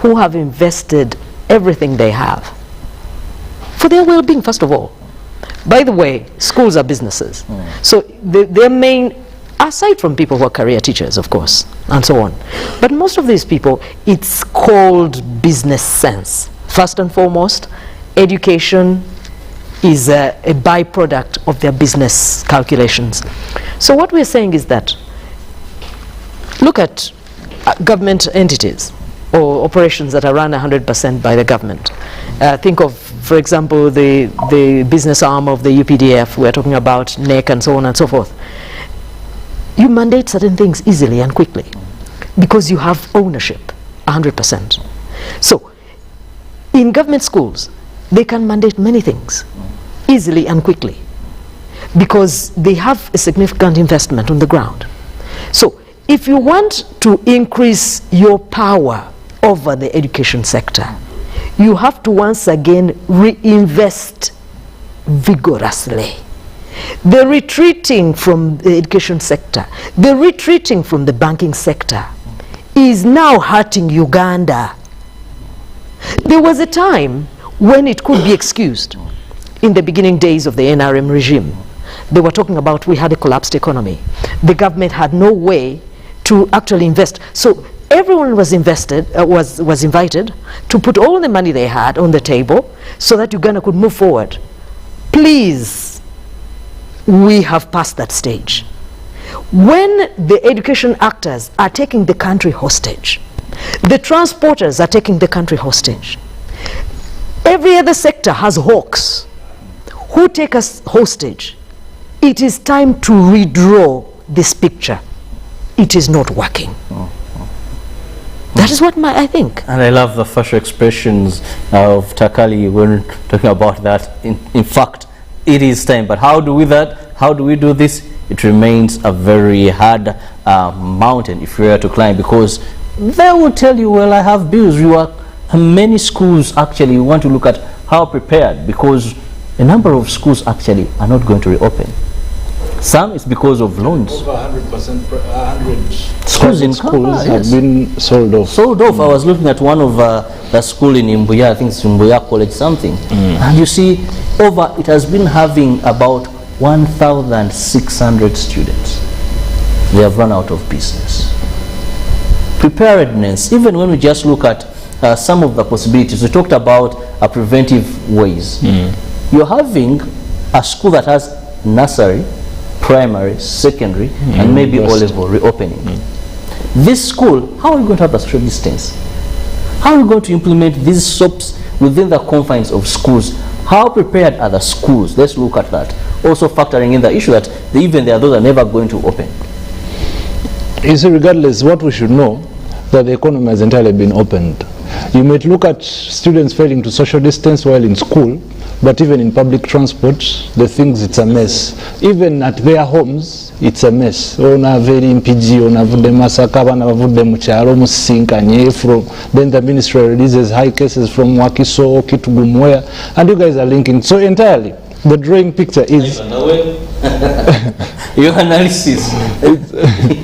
who have invested everything they have for their well-being, first of all. By the way, schools are businesses. So their main, aside from people who are career teachers, of course, and so on. But most of these people, it's called business sense. First and foremost, education is a byproduct of their business calculations. So what we're saying is that, look at government entities or operations that are run 100% by the government. Think of, for example, the business arm of the UPDF. We're talking about NEC and so on and so forth. You mandate certain things easily and quickly because you have ownership 100%. So in government schools, they can mandate many things easily and quickly because they have a significant investment on the ground. So if you want to increase your power over the education sector, you have to once again reinvest vigorously. The retreating from the education sector, the retreating from the banking sector is now hurting Uganda. There was a time when it could be excused. In the beginning days of the NRM regime, they were talking about we had a collapsed economy. The government had no way to actually invest. So everyone was was invited to put all the money they had on the table so that Uganda could move forward. Please, we have passed that stage. When the education actors are taking the country hostage, the transporters are taking the country hostage, every other sector has hawks who take us hostage. It is time to redraw this picture. It is not working. That is what I think. And I love the facial expressions of Takali when talking about that. In fact, it is time. But how do we do this? It remains a very hard mountain if you were to climb, because they will tell you, well, I have bills. Many schools actually want to look at how prepared, because a number of schools actually are not going to reopen. Some is because of loans. Over 100%, 100 schools in schools have been sold off. Sold off. I was looking at one of the school in Imbuya, I think it's Imbuya College something. And you see, it has been having about 1,600 students. They have run out of business. Preparedness, even when we just look at some of the possibilities, we talked about preventive ways. You're having a school that has nursery, primary, secondary, and maybe O-level reopening. This school, how are we going to have the social distance? How are we going to implement these SOPs within the confines of schools? How prepared are the schools? Let's look at that. also factoring in the issue that even there are those that are never going to open. You see, regardless, what we should know, that the economy has entirely been opened. You might look at students failing to social distance while in school, but even in public transport, the things, it's a mess. Even at their homes, it's a mess. Then the ministry releases high cases from Wakiso, Kitugumwea, and you guys are linking. So entirely, the drawing picture is... Your analysis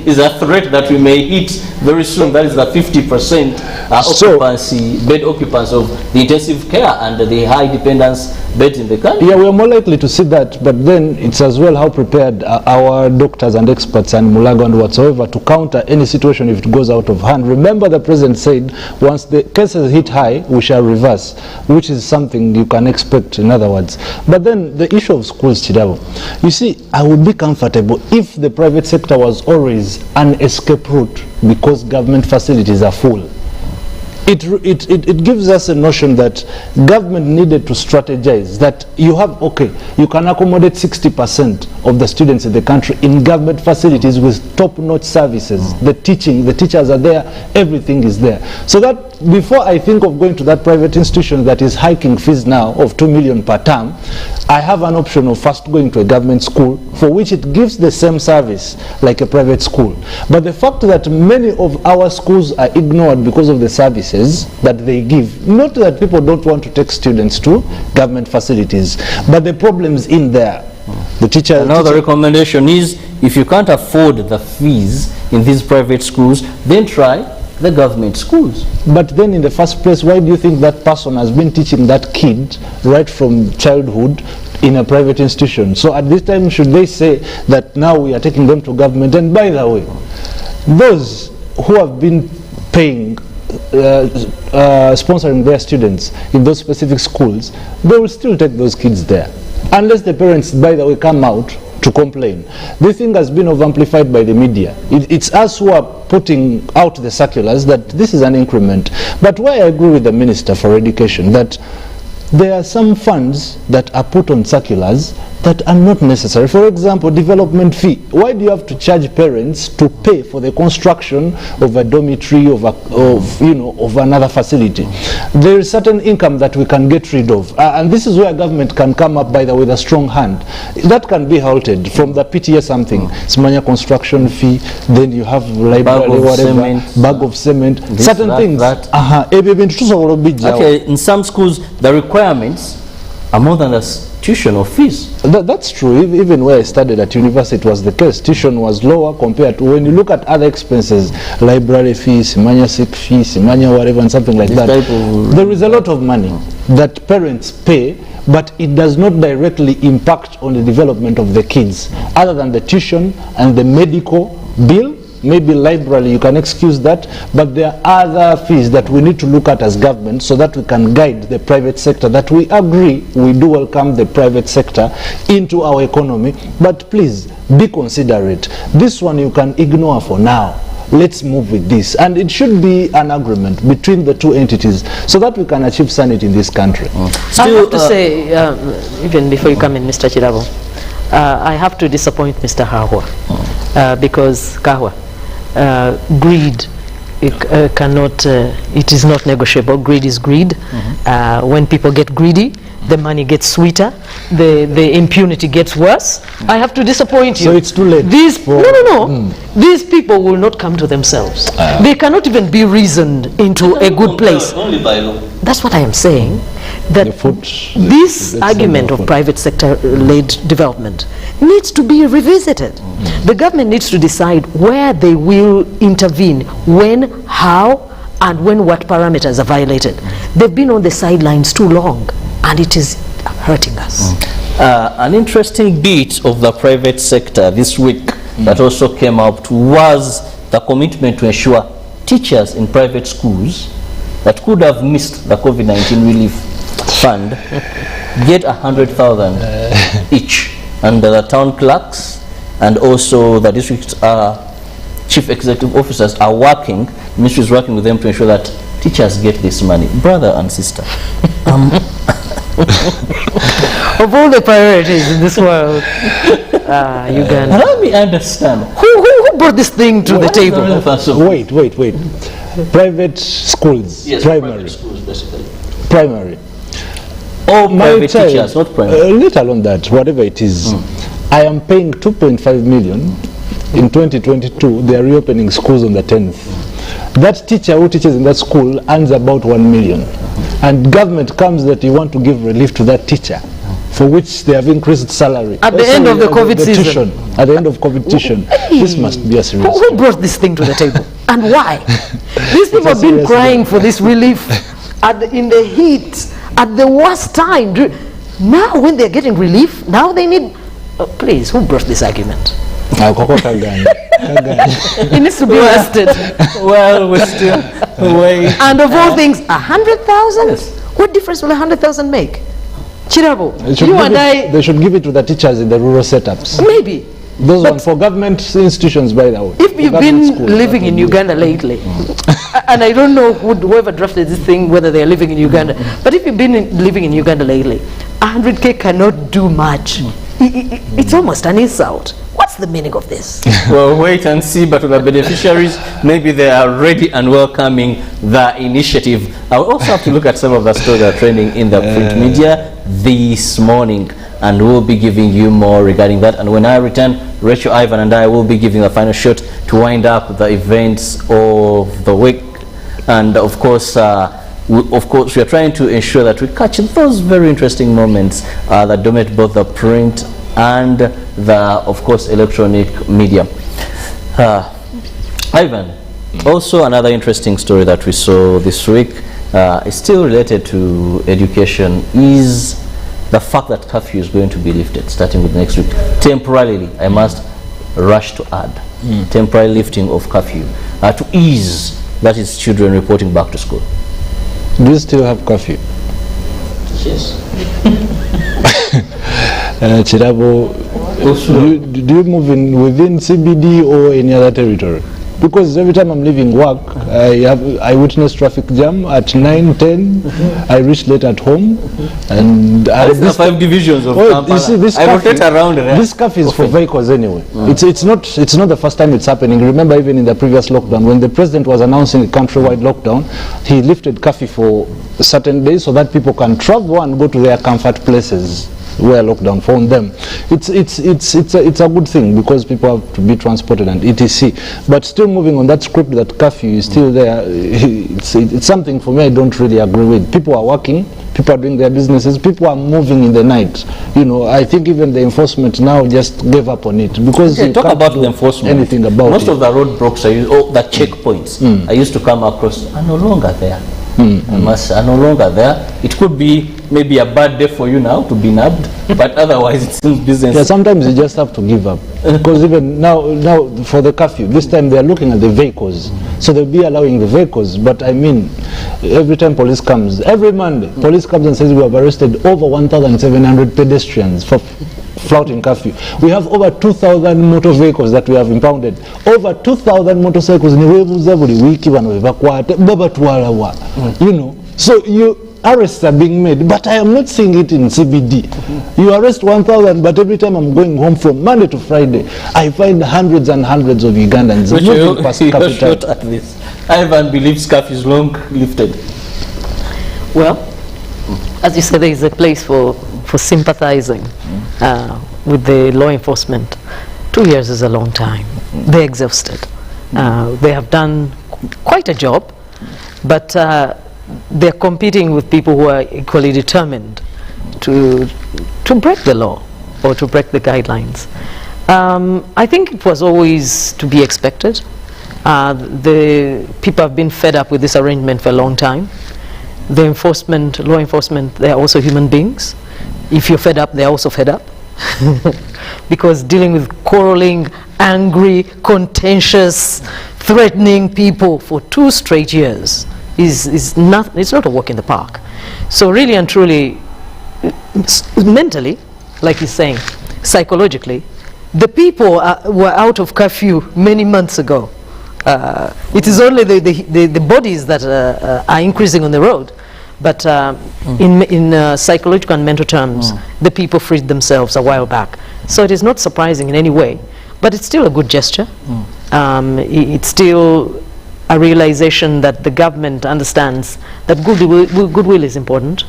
is a threat that we may hit very soon. That is the 50% occupancy, bed occupancy of the intensive care and the high dependence beds in the country. Yeah, we are more likely to see that, but then it's as well how prepared our doctors and experts and Mulago and whatsoever to counter any situation if it goes out of hand. Remember, the president said once the cases hit high, we shall reverse, which is something you can expect, in other words. But then the issue of schools, Chidabo, you see, I would be comfortable if the private sector was always an escape route because government facilities are full. It gives us a notion that government needed to strategize that you have, okay, you can accommodate 60% of the students in the country in government facilities with top-notch services. The teachers are there, everything is there. So that before I think of going to that private institution that is hiking fees now of 2 million per term, I have an option of first going to a government school for which it gives the same service like a private school. But the fact that many of our schools are ignored because of the services that they give, not that people don't want to take students to government facilities, but the problems in there. The teacher. Another recommendation is, if you can't afford the fees in these private schools, then try the government schools. But then in the first place, why do you think that person has been teaching that kid right from childhood in a private institution? So at this time, should they say that now we are taking them to government? And by the way, those who have been paying sponsoring their students in those specific schools, they will still take those kids there unless the parents, by the way, come out to complain. This thing has been over-amplified by the media. It's us who are putting out the circulars that this is an increment. But why I agree with the Minister for Education that there are some funds that are put on circulars that are not necessary. For example, development fee. Why do you have to charge parents to pay for the construction of a dormitory, of another facility? There is certain income that we can get rid of, and this is where government can come up, by the way, with a strong hand. That can be halted from the PTA something, Smanya construction fee. Then you have library, bag of cement, certain things. Okay, in some schools the requirements are more than the tuition or fees. That's true. Even where I studied at university, it was the case. Tuition was lower compared to when you look at other expenses, library fees, Simanya sick fees, Simanya whatever, and something like that. There is a lot of money that parents pay, but it does not directly impact on the development of the kids, other than the tuition and the medical bill. Maybe library, you can excuse that, but there are other fees that we need to look at as government so that we can guide the private sector, that we agree, we do welcome the private sector into our economy, but please be considerate. This one you can ignore for now. Let's move with this, and it should be an agreement between the two entities so that we can achieve sanity in this country. I have to say, even before you come in, Mr. Chirabo, I have to disappoint Mr. Kahwa, because Kahwa, greed it is not negotiable. Greed is greed. When people get greedy, the money gets sweeter, the impunity gets worse. I have to disappoint you. So it's too late. These people will not come to themselves. They cannot even be reasoned into a good place. Only by law. That's what I am saying. That this argument of private sector-led development needs to be revisited. The government needs to decide where they will intervene, when, how, and when what parameters are violated. They've been on the sidelines too long, and it is hurting us. An interesting bit of the private sector this week that also came out was the commitment to ensure teachers in private schools that could have missed the COVID-19 relief fund get 100,000 each, and the town clerks and also the district chief executive officers are working, the ministry is working with them to ensure that teachers get this money. Brother and sister, Of all the priorities in this world, Uganda. Let me understand. Who brought this thing to the table? Wait. Private schools, Yes, primary. private schools, basically. Primary. All My private child, teachers, not primary. let alone that, whatever it is, I am paying 2.5 million. In 2022, they are reopening schools on the 10th. That teacher who teaches in that school earns about 1 million. And government comes that you want to give relief to that teacher, for which they have increased salary. At the end of the COVID season. Tuition, at the end of COVID tuition. This must be a serious Who brought this thing to the table? And why? These people have been crying for this relief in the heat, at the worst time. Now when they're getting relief, now they need... please, who brought this argument? He needs to be arrested. Well, we're still waiting. And of all things, 100,000? Yes. What difference will 100,000 make? Chirabo, you and I... They should give it to the teachers in the rural setups. Maybe. Those ones for government institutions, by the way. If you've been living in Uganda lately, and I don't know whoever drafted this thing, whether they're living in Uganda, but if you've been living in Uganda lately, 100K cannot do much. It's almost an insult. What's the meaning of this? Well, wait and see, but the beneficiaries, maybe they are ready and welcoming the initiative. I will also have to look at some of the stories that are trending in the print media this morning, and we'll be giving you more regarding that. And when I return, Rachel, Ivan, and I will be giving a final shot to wind up the events of the week. And of course, we are trying to ensure that we catch those very interesting moments that dominate both the print and the, of course, electronic media. Ivan, also another interesting story that we saw this week is still related to education, is the fact that curfew is going to be lifted starting with next week. Temporarily, I must rush to add, temporary lifting of curfew to ease, that is, children reporting back to school. Do you still have curfew? Yes. Chirabo, do you move within CBD or any other territory? Because every time I'm leaving work, I witness traffic jam at 9, 10. I reach late at home, and this 5 divisions of Kampala. You see, this I rotate around. This curfew is for vehicles anyway. It's not the first time it's happening. Remember, even in the previous lockdown, when the president was announcing a countrywide lockdown, he lifted curfew for certain days so that people can travel and go to their comfort places where lockdown found them. It's a good thing because people have to be transported and etc. But still moving on that script that curfew is still there, it's something for me I don't really agree with. People are working, people are doing their businesses, people are moving in the night. You know, I think even the enforcement now just gave up on it because talk about the enforcement. Anything about most of the roadblocks the checkpoints I used to come across are no longer there. Are no longer there. It could be maybe a bad day for you now to be nabbed, but otherwise it's still business. Yeah, sometimes you just have to give up because even now for the curfew, this time they are looking at the vehicles, so they'll be allowing the vehicles. But I mean, every time police comes, every Monday, police comes and says we have arrested over 1,700 pedestrians for flouting curfew. We have over 2,000 motor vehicles that we have impounded. Over 2,000 motorcycles. You know, so arrests are being made, but I am not seeing it in CBD. You arrest 1,000, but every time I'm going home from Monday to Friday, I find hundreds and hundreds of Ugandans moving past capital. At this, Ivan believes curfew is long lifted. Well, as you said, there is a place for sympathizing with the law enforcement. 2 years is a long time. They're exhausted. They have done quite a job, but they're competing with people who are equally determined to break the law or to break the guidelines. I think it was always to be expected. The people have been fed up with this arrangement for a long time. The law enforcement, they are also human beings. If you're fed up, they're also fed up. Because dealing with quarreling, angry, contentious, threatening people for 2 straight years it's not a walk in the park. So really and truly, mentally, like he's saying, psychologically, the people were out of curfew many months ago. It is only the bodies that are increasing on the road. But in psychological and mental terms, the people freed themselves a while back. So it is not surprising in any way, but it's still a good gesture. It's still a realization that the government understands that goodwill is important.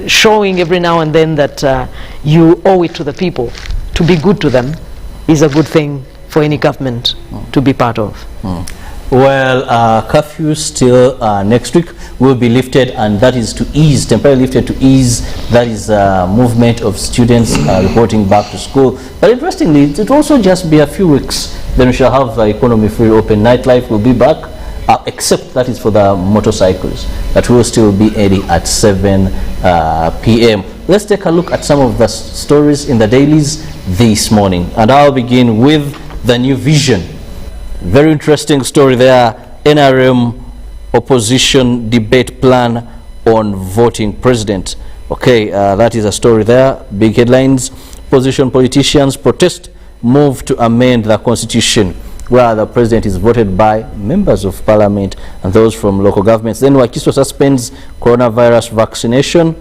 Showing every now and then that you owe it to the people to be good to them is a good thing for any government to be part of. Well, curfew still next week will be lifted, and that is to ease, temporarily lifted to ease, that is movement of students reporting back to school. But interestingly, it will also just be a few weeks, then we shall have the economy free open. Nightlife will be back, except that is for the motorcycles, that will still be ending at 7 p.m. Let's take a look at some of the stories in the dailies this morning, and I'll begin with the New Vision. Very interesting story there. NRM opposition debate plan on voting president. Okay, that is a story there. Big headlines. Opposition politicians protest move to amend the constitution, where the president is voted by members of parliament and those from local governments. Then Wakiso suspends coronavirus vaccination.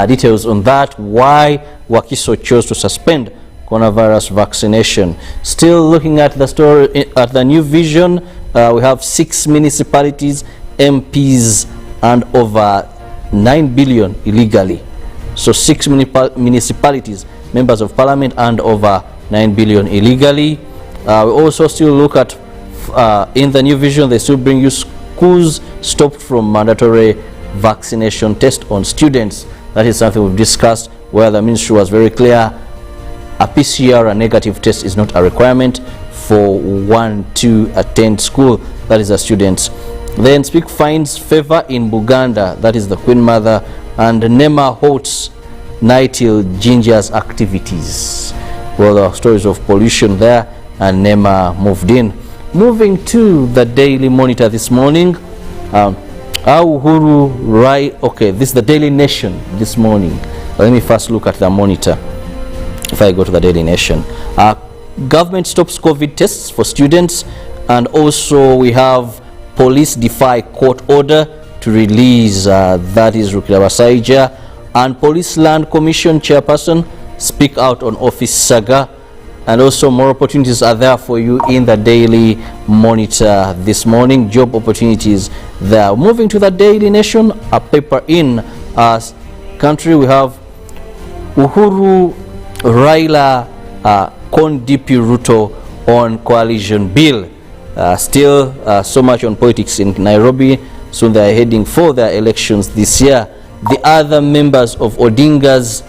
Details on that, why Wakiso chose to suspend coronavirus vaccination. Still looking at the story at the New Vision, we have 6 municipalities, MPs, and over 9 billion illegally. So 6 municipalities, members of parliament, and over 9 billion illegally. We also still look at in the New Vision, they still bring you schools stopped from mandatory vaccination test on students. That is something we've discussed, where the ministry was very clear. A PCR, a negative test, is not a requirement for one to attend school, that is the students. Then Speak finds favor in Buganda, that is the Queen Mother, and Nema halts Nightil Ginger's activities. Well, the stories of pollution there, and Nema moved in. Moving to the Daily Monitor this morning, Uhuru Rai, okay, this is the Daily Nation this morning. Let me first look at the Monitor. If I go to the Daily Nation, government stops COVID tests for students, and also we have police defy court order to release, that is Rukira Basaija, and Police Land Commission chairperson speak out on office saga, and also more opportunities are there for you in the Daily Monitor this morning. Job opportunities there. Moving to the Daily Nation, a paper in country, we have Uhuru Raila Kondipi Ruto on coalition bill. Still so much on politics in Nairobi. Soon they are heading for their elections this year. The other members of Odinga's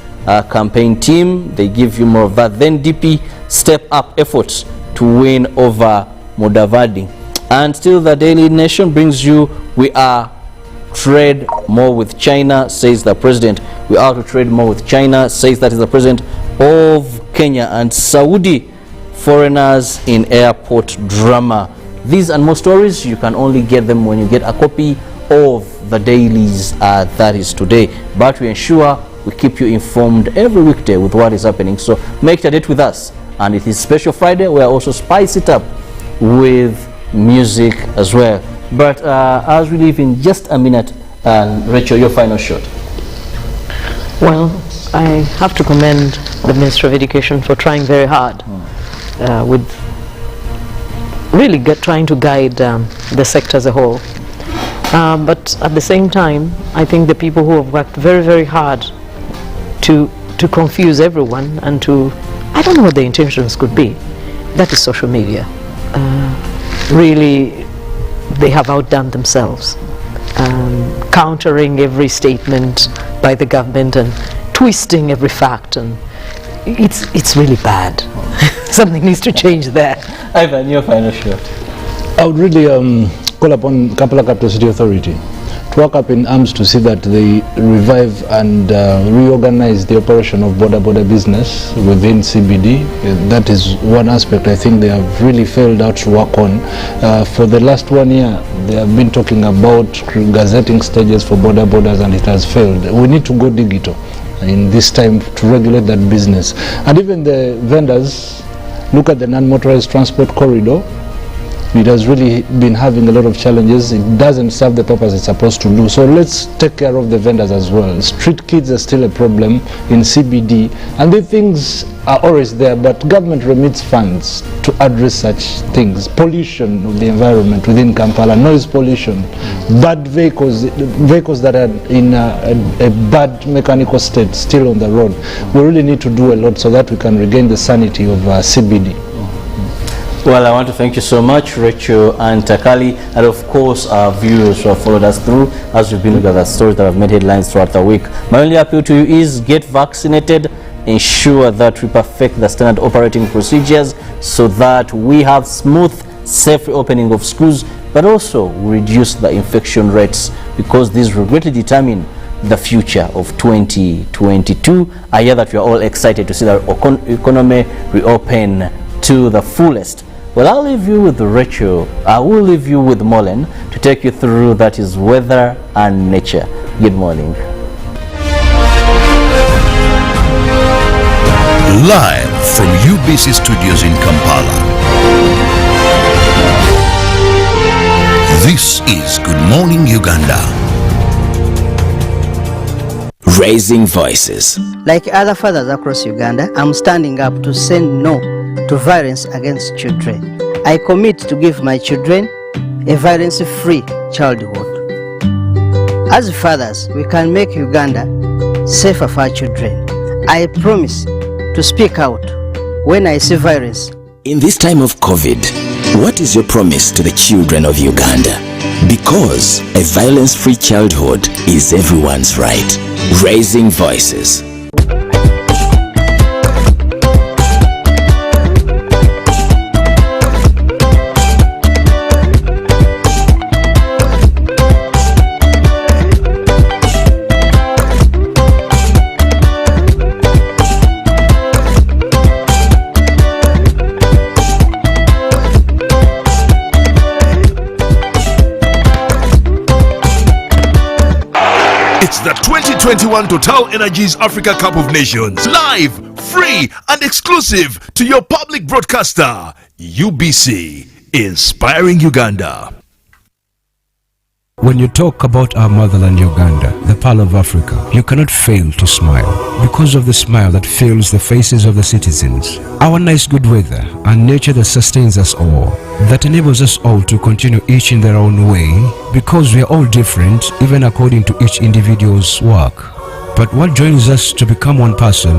campaign team, they give you more of that. Then DP step up efforts to win over Mudavadi. And still the Daily Nation brings you, we are trade more with China, says the president. We are to trade more with China, says that is the president of Kenya. And Saudi foreigners in airport drama. These and more stories, you can only get them when you get a copy of the dailies that is today. But we ensure we keep you informed every weekday with what is happening. So make a date with us. And it is Special Friday. We also spice it up with music as well. But as we leave in just a minute, Rachel, your final shot. Well, I have to commend the Minister of Education for trying very hard with really trying to guide the sector as a whole. But at the same time, I think the people who have worked very, very hard to confuse everyone and to, I don't know what the intentions could be, that is social media. Really, they have outdone themselves, countering every statement by the government and twisting every fact, and it's really bad. Something needs to change there. Ivan, your final shot. I would really call upon Kampala Capital City Authority to work up in arms to see that they revive and reorganize the operation of border business within CBD. That is one aspect I think they have really failed out to work on. For the last 1 year, they have been talking about gazetting stages for borders, and it has failed. We need to go digital in this time to regulate that business. And even the vendors, look at the non-motorized transport corridor. It has really been having a lot of challenges. It doesn't serve the purpose it's supposed to do. So let's take care of the vendors as well. Street kids are still a problem in CBD, and the things are always there, but government remits funds to address such things. Pollution of the environment within Kampala, noise pollution, bad vehicles that are in a bad mechanical state still on the road. We really need to do a lot so that we can regain the sanity of CBD. Well, I want to thank you so much, Rachel and Takali, and of course our viewers who have followed us through as we've been looking at the stories that have made headlines throughout the week. My only appeal to you is get vaccinated, ensure that we perfect the standard operating procedures so that we have smooth, safe reopening of schools, but also reduce the infection rates, because these will greatly determine the future of 2022. I hear that we are all excited to see the economy reopen to the fullest. Well, I'll leave you with Rachel. I will leave you with Molen to take you through that is weather and nature. Good morning. Live from UBC studios in Kampala. This is Good Morning Uganda. Raising voices. Like other fathers across Uganda, I'm standing up to say no to violence against children. I commit to give my children a violence-free childhood. As fathers, we can make Uganda safer for our children. I promise to speak out when I see violence. In this time of COVID, what is your promise to the children of Uganda? Because a violence-free childhood is everyone's right. Raising voices. It's the 2021 Total Energies Africa Cup of Nations. Live, free, and exclusive to your public broadcaster, UBC, inspiring Uganda. When you talk about our motherland Uganda, the Pearl of Africa, you cannot fail to smile because of the smile that fills the faces of the citizens. Our nice good weather and nature that sustains us all, that enables us all to continue each in their own way, because we are all different even according to each individual's work. But what joins us to become one person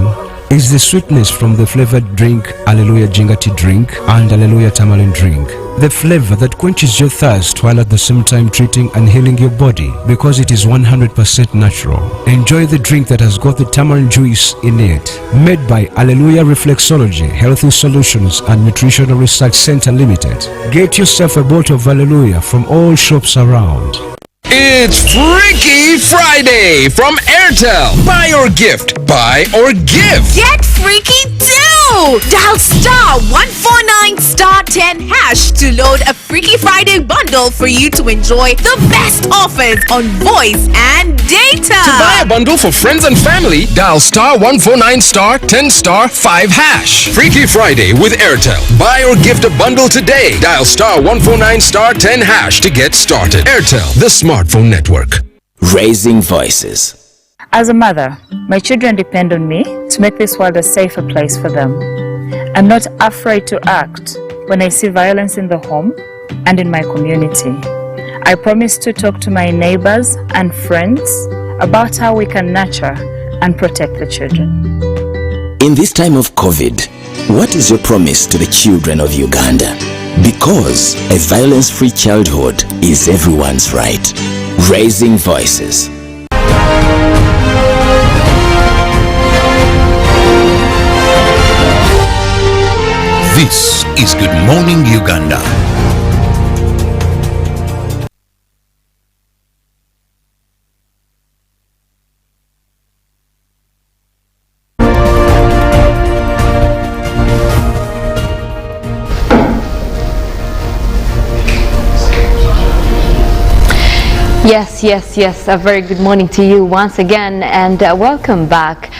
is the sweetness from the flavored drink Alleluia Jingati drink and Alleluia Tamarind drink. The flavor that quenches your thirst while at the same time treating and healing your body, because it is 100% natural. Enjoy the drink that has got the tamarind juice in it. Made by Alleluia Reflexology, Healthy Solutions and Nutritional Research Center Limited. Get yourself a bottle of Alleluia from all shops around. It's Freaky Friday from Airtel. Buy or gift. Buy or give. Get freaky too! Dial star 149 star 10 hash to load a Freaky Friday bundle for you to enjoy the best offers on voice and data. To buy a bundle for friends and family, dial star 149 star 10 star 5 hash. Freaky Friday with Airtel. Buy or gift a bundle today. Dial star 149 star 10 hash to get started. Airtel, the smartphone network. Raising voices. As a mother, my children depend on me to make this world a safer place for them. I'm not afraid to act when I see violence in the home and in my community. I promise to talk to my neighbors and friends about how we can nurture and protect the children. In this time of COVID, what is your promise to the children of Uganda? Because a violence-free childhood is everyone's right. Raising voices. This is Good Morning Uganda. Yes. A very good morning to you once again, and welcome back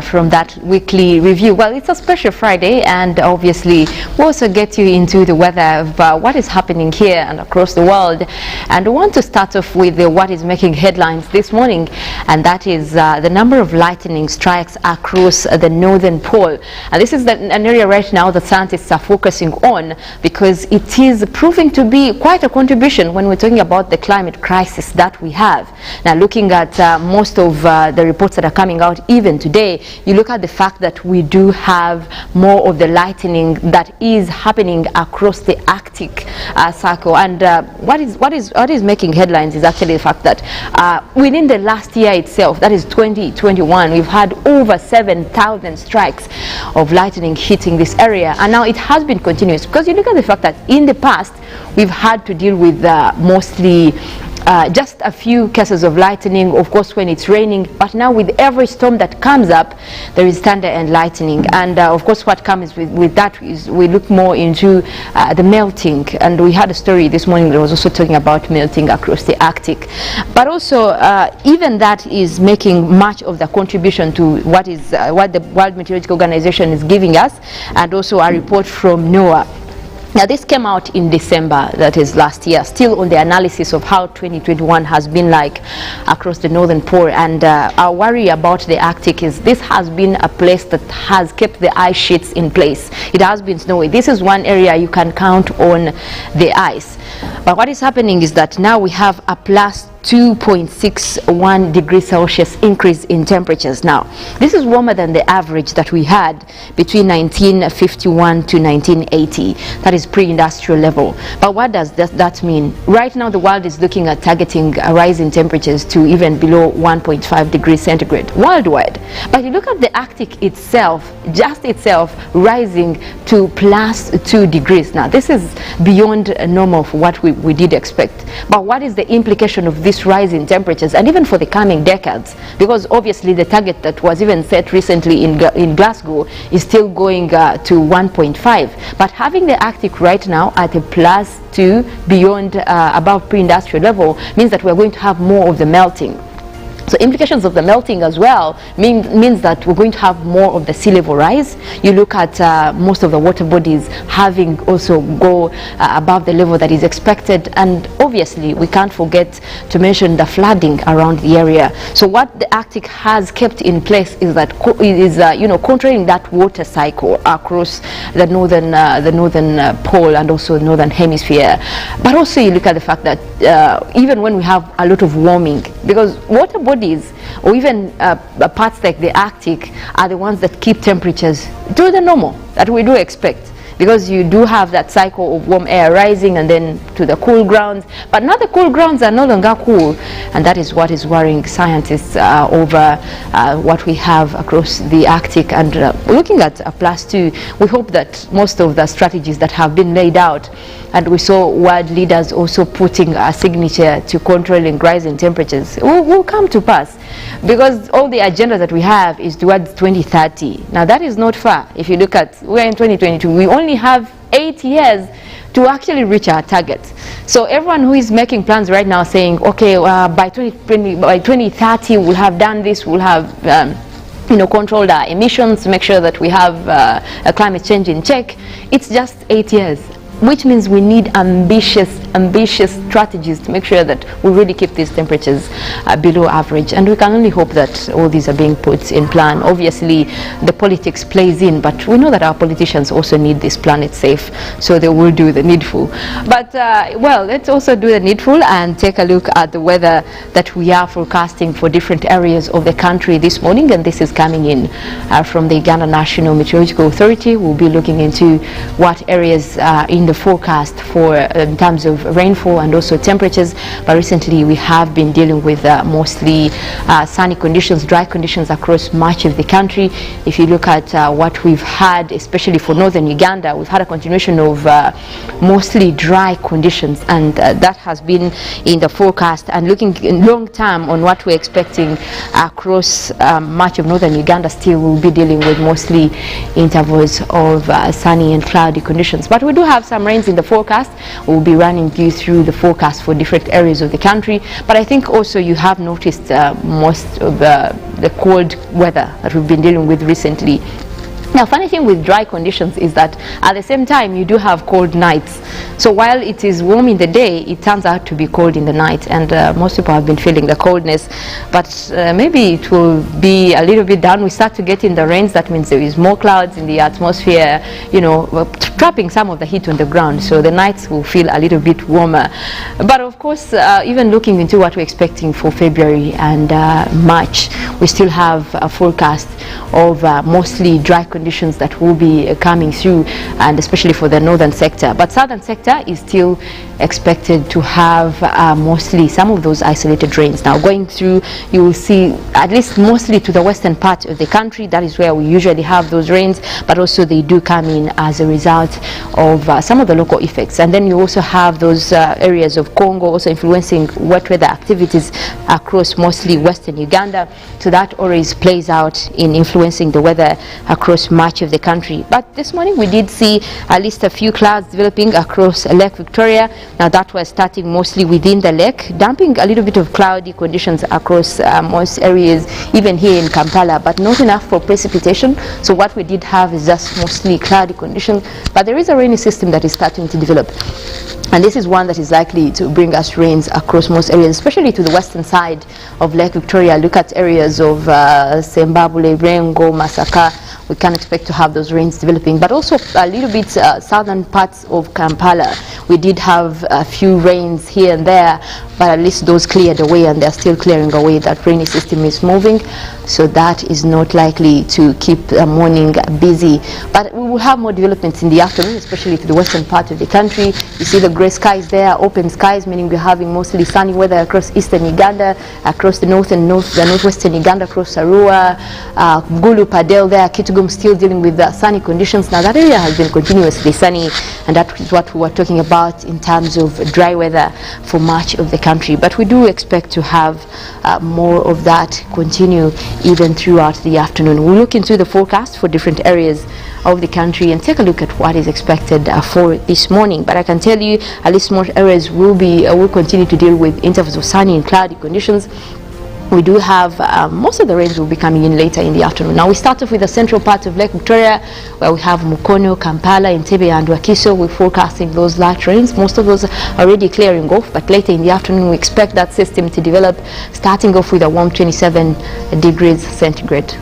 from that weekly review. Well, it's a special Friday, and obviously we also get you into the weather of what is happening here and across the world. And we want to start off with what is making headlines this morning, and that is the number of lightning strikes across the northern pole. And this is an area right now that scientists are focusing on because it is proving to be quite a contribution when we're talking about the climate crisis that we have. Now, looking at most of the reports that are coming out even today, you look at the fact that we do have more of the lightning that is happening across the Arctic circle. And what is making headlines is actually the fact that within the last year itself, that is 2021, we've had over 7,000 strikes of lightning hitting this area, and now it has been continuous because you look at the fact that in the past we've had to deal with mostly just a few cases of lightning, of course, when it's raining. But now with every storm that comes up, there is thunder and lightning. And of course, what comes with that is we look more into the melting. And we had a story this morning that was also talking about melting across the Arctic. But also, even that is making much of the contribution to what the World Meteorological Organization is giving us, and also a report from NOAA. Now, this came out in December, that is last year, still on the analysis of how 2021 has been like across the northern pole. And our worry about the Arctic is this has been a place that has kept the ice sheets in place. It has been snowy. This is one area you can count on the ice. But what is happening is that now we have a plus 2.61 degrees Celsius increase in temperatures now. This is warmer than the average that we had between 1951 to 1980. That is pre-industrial level. But what does that mean? Right now the world is looking at targeting a rise in temperatures to even below 1.5 degrees centigrade worldwide. But you look at the Arctic itself, just itself rising to plus 2 degrees. Now this is beyond normal for what we did expect. But what is the implication of this rise in temperatures, and even for the coming decades? Because obviously the target that was even set recently in Glasgow is still going to 1.5. But having the Arctic right now at a plus 2 beyond above pre-industrial level means that we're going to have more of the melting. So implications of the melting as well means that we're going to have more of the sea level rise. You look at most of the water bodies having also go above the level that is expected, and obviously we can't forget to mention the flooding around the area. So what the Arctic has kept in place is that controlling that water cycle across the northern pole and also northern hemisphere. But also you look at the fact that even when we have a lot of warming, because water bodies or even parts like the Arctic are the ones that keep temperatures to the normal that we do expect, because you do have that cycle of warm air rising and then to the cool grounds. But now the cool grounds are no longer cool, and that is what is worrying scientists over what we have across the Arctic. And looking at a plus 2, we hope that most of the strategies that have been laid out, and we saw world leaders also putting a signature to controlling rising temperatures, will come to pass, because all the agenda that we have is towards 2030. Now that is not far. If you look at, we're in 2022, we only have 8 years to actually reach our target. So everyone who is making plans right now saying, okay, by 2030 we'll have done this, we'll have controlled our emissions, make sure that we have a climate change in check, it's just 8 years. Which means we need ambitious strategies to make sure that we really keep these temperatures below average. And we can only hope that all these are being put in plan. Obviously, the politics plays in, but we know that our politicians also need this planet safe, so they will do the needful. But, well, let's also do the needful and take a look at the weather that we are forecasting for different areas of the country this morning. And this is coming in from the Uganda National Meteorological Authority. We'll be looking into what areas in the forecast for in terms of rainfall and also temperatures. But recently we have been dealing with mostly sunny conditions, dry conditions across much of the country. If you look at what we've had, especially for northern Uganda, we've had a continuation of mostly dry conditions, and that has been in the forecast. And looking long term on what we're expecting across much of northern Uganda, still we'll be dealing with mostly intervals of sunny and cloudy conditions. But we do have some rains in the forecast. We'll be running you through the forecast for different areas of the country. But I think also you have noticed most of the cold weather that we've been dealing with recently. Now, funny thing with dry conditions is that at the same time you do have cold nights. So while it is warm in the day, it turns out to be cold in the night, and most people have been feeling the coldness. But maybe it will be a little bit down. We start to get in the rains. That means there is more clouds in the atmosphere, you know, trapping some of the heat on the ground. So the nights will feel a little bit warmer. But of course, even looking into what we're expecting for February and March, we still have a forecast of mostly dry conditions that will be coming through, and especially for the northern sector. But southern sector is still expected to have mostly some of those isolated rains. Now going through, you will see at least mostly to the western part of the country. That is where we usually have those rains, but also they do come in as a result of some of the local effects. And then you also have those areas of Congo also influencing wet weather activities across mostly western Uganda. So that always plays out in influencing the weather across much of the country. But this morning we did see at least a few clouds developing across Lake Victoria. Now that was starting mostly within the lake, dumping a little bit of cloudy conditions across most areas, even here in Kampala, but not enough for precipitation. So what we did have is just mostly cloudy conditions, but there is a rainy system that is starting to develop. And this is one that is likely to bring us rains across most areas, especially to the western side of Lake Victoria. Look at areas of Sembabule, Rengo, Masaka. We can expect to have those rains developing, but also a little bit southern parts of Kampala. We did have a few rains here and there, but at least those cleared away, and they're still clearing away. That rainy system is moving, so that is not likely to keep the morning busy. But we will have more developments in the afternoon, especially to the western part of the country. You see the grey skies there, open skies, meaning we're having mostly sunny weather across eastern Uganda, across the north and northwestern Uganda, across Arua, Gulu, Padel there, Kitgum still dealing with sunny conditions. Now that area has been continuously sunny, and that is what we were talking about in terms of dry weather for much of the country. But we do expect to have more of that continue even throughout the afternoon. We'll look into the forecast for different areas of the country and take a look at what is expected for this morning. But I can tell you at least most areas will continue to deal with intervals of sunny and cloudy conditions. We do have most of the rains will be coming in later in the afternoon. Now we start off with the central part of Lake Victoria, where we have Mukono, Kampala, Entebbe and Wakiso. We're forecasting those light rains. Most of those are already clearing off, but later in the afternoon we expect that system to develop, starting off with a warm 27 degrees centigrade.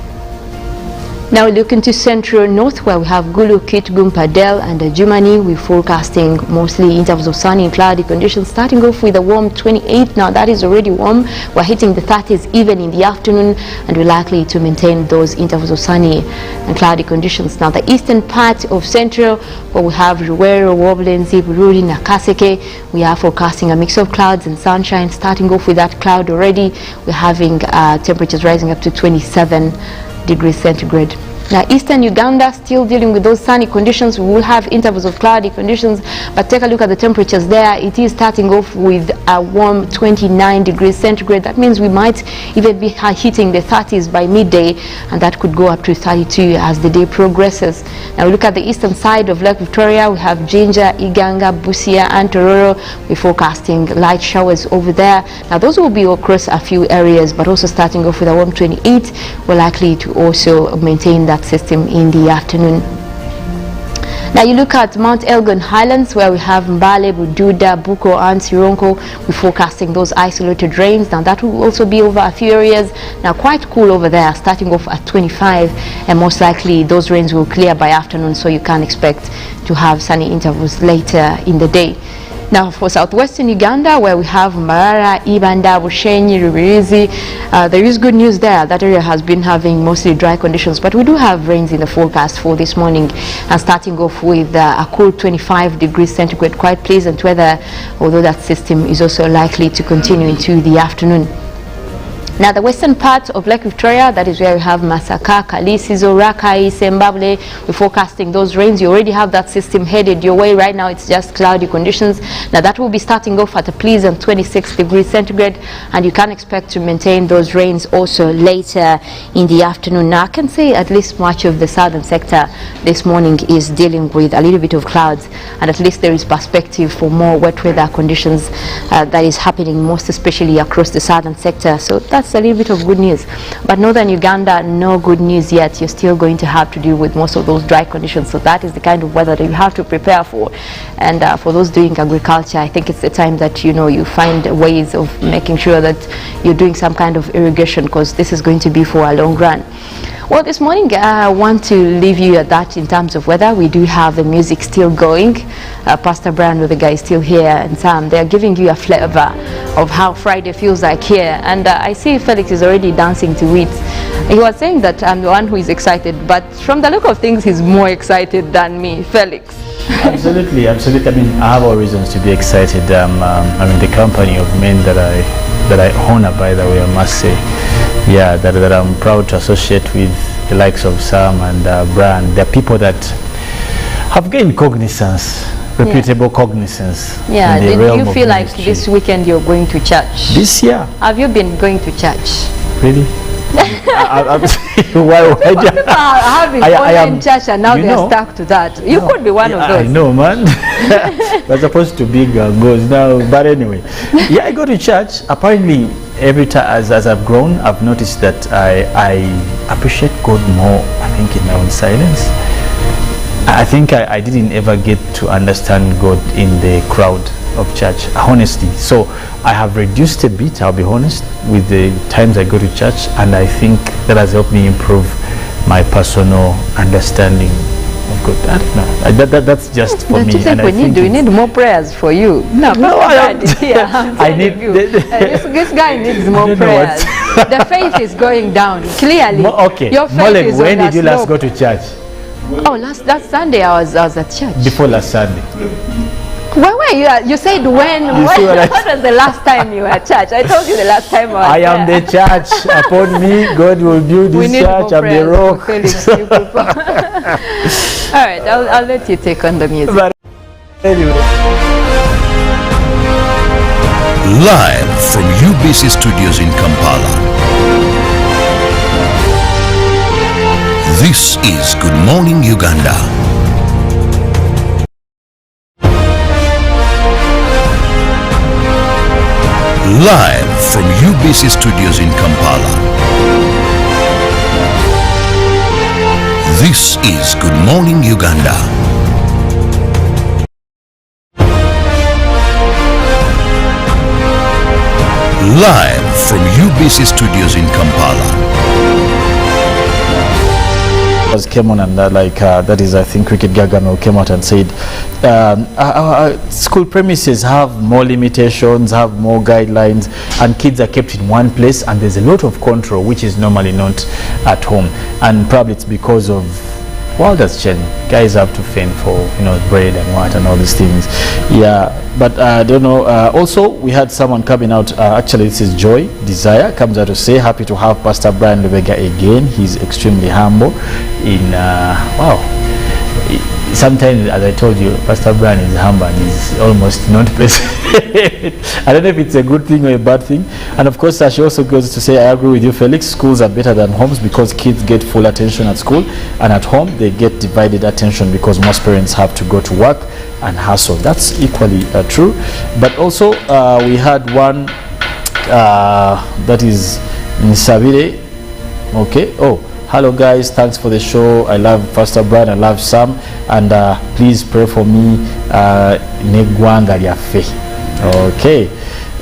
Now we look into central north, where we have Gulu, Kitgum, Padel and Jumani. We're forecasting mostly intervals of sunny and cloudy conditions, starting off with a warm 28. Now that is already warm. We're hitting the 30s even in the afternoon, and we're likely to maintain those intervals of sunny and cloudy conditions. Now the eastern part of central, where we have Ruwero, Woblenzi, Bururi, Nakaseke, we are forecasting a mix of clouds and sunshine. Starting off with that cloud already, we're having temperatures rising up to 27 degrees centigrade. Now eastern Uganda still dealing with those sunny conditions. We will have intervals of cloudy conditions, but take a look at the temperatures there. It is starting off with a warm 29 degrees centigrade. That means we might even be hitting the 30s by midday, and that could go up to 32 as the day progresses. Now we look at the eastern side of Lake Victoria. We have Jinja, Iganga, Busia and Tororo. We're forecasting light showers over there. Now those will be across a few areas, but also starting off with a warm 28. We're likely to also maintain that system in the afternoon. Now you look at Mount Elgon Highlands, where we have Mbale, Bududa, Buko and Sironko. We're forecasting those isolated rains. Now that will also be over a few areas. Now quite cool over there, starting off at 25, and most likely those rains will clear by afternoon, so you can expect to have sunny intervals later in the day. Now for southwestern Uganda, where we have Mbarara, Ibanda, Bushenyi, Rubirizi, there is good news there. That area has been having mostly dry conditions, but we do have rains in the forecast for this morning, and starting off with a cool 25 degrees centigrade, quite pleasant weather, although that system is also likely to continue into the afternoon. Now, the western part of Lake Victoria, that is where we have Masaka, Kalisizo, Rakai, Sembabule, we're forecasting those rains. You already have that system headed your way. Right now, it's just cloudy conditions. Now, that will be starting off at a pleasant 26 degrees centigrade, and you can expect to maintain those rains also later in the afternoon. Now, I can say at least much of the southern sector this morning is dealing with a little bit of clouds, and at least there is perspective for more wet weather conditions that is happening most especially across the southern sector. So that's a little bit of good news. But northern Uganda, no good news yet. You're still going to have to deal with most of those dry conditions. So that is the kind of weather that you have to prepare for. And for those doing agriculture, I think it's the time that you find ways of making sure that you're doing some kind of irrigation, because this is going to be for a long run. Well, this morning I want to leave you at that in terms of weather. We do have the music still going. Pastor Brian with the guys still here, and Sam, they're giving you a flavor of how Friday feels like here. And I see Felix is already dancing to it. He was saying that I'm the one who is excited, but from the look of things, he's more excited than me. Felix. Absolutely, absolutely. I mean, I have all reasons to be excited. I mean, the company of men that I honor, by the way, I must say, yeah, that I'm proud to associate with the likes of Sam and Brian. They're people that have gained cognizance, reputable cognizance. Yeah, in the did realm you of feel like ministry. this weekend you're going to church? This year? Have you been going to church? Really? why People have been in church and now they're stuck to that. You could be one of those. I know, man. We're supposed to be goes now, but anyway. Yeah, I go to church. Apparently, every time as I've grown, I've noticed that I appreciate God more, I think, in my own silence. I think I didn't ever get to understand God in the crowd of church, honestly. So I have reduced a bit, I'll be honest, with the times I go to church, and I think that has helped me improve my personal understanding of God. I don't know. That's just for me. And we need more prayers for you. No, I need this guy needs more prayers. The faith is going down clearly. Okay, your faith is when did you last go to church? Oh, last Sunday I was at church. Before last Sunday. Where were you? You said when was the last time you were at church? I told you the last time I am the church. Upon me, God will build this church. I'm the rock. All right, I'll let you take on the music. But anyway. Live from UBC Studios in Kampala. This is Good Morning Uganda. Live from UBC Studios in Kampala. This is Good Morning Uganda. Live from UBC Studios in Kampala. Came on and that is, I think, Cricket Gargano came out and said our school premises have more limitations, have more guidelines, and kids are kept in one place, and there's a lot of control which is normally not at home. And probably it's because of world has changed. Guys have to fend for bread and what and all these things. Yeah, but I don't know. Also, we had someone coming out. Actually, this is Joy Desire comes out to say happy to have Pastor Brian Lubega again. He's extremely humble. Sometimes, as I told you, Pastor Brian is humble and he's almost not present. I don't know if it's a good thing or a bad thing. And of course, she also goes to say, I agree with you, Felix. Schools are better than homes because kids get full attention at school, and at home they get divided attention because most parents have to go to work and hustle. That's equally true. But also, we had one that is Nisabire. Okay. Oh. Hello guys, thanks for the show. I love Pastor Brian, I love Sam, and please pray for me. Negwanga Lyafe. Okay,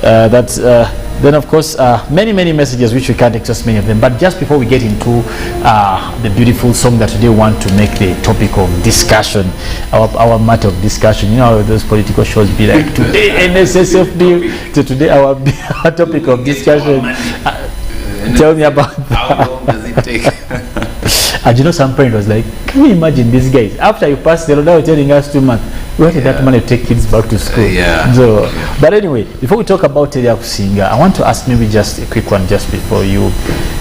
that's then of course many messages which we can't exhaust many of them. But just before we get into the beautiful song that today we want to make the topic of discussion, our matter of discussion. You know how those political shows be like today NSSF bill, to today our topic of discussion. Tell me about that. How long does it take? And some parent was like, can you imagine these guys? After you pass the road, now you're telling us 2 months. Where did that money take kids back to school? So, but anyway, before we talk about Telia Kusinga, I want to ask maybe just a quick one just before you.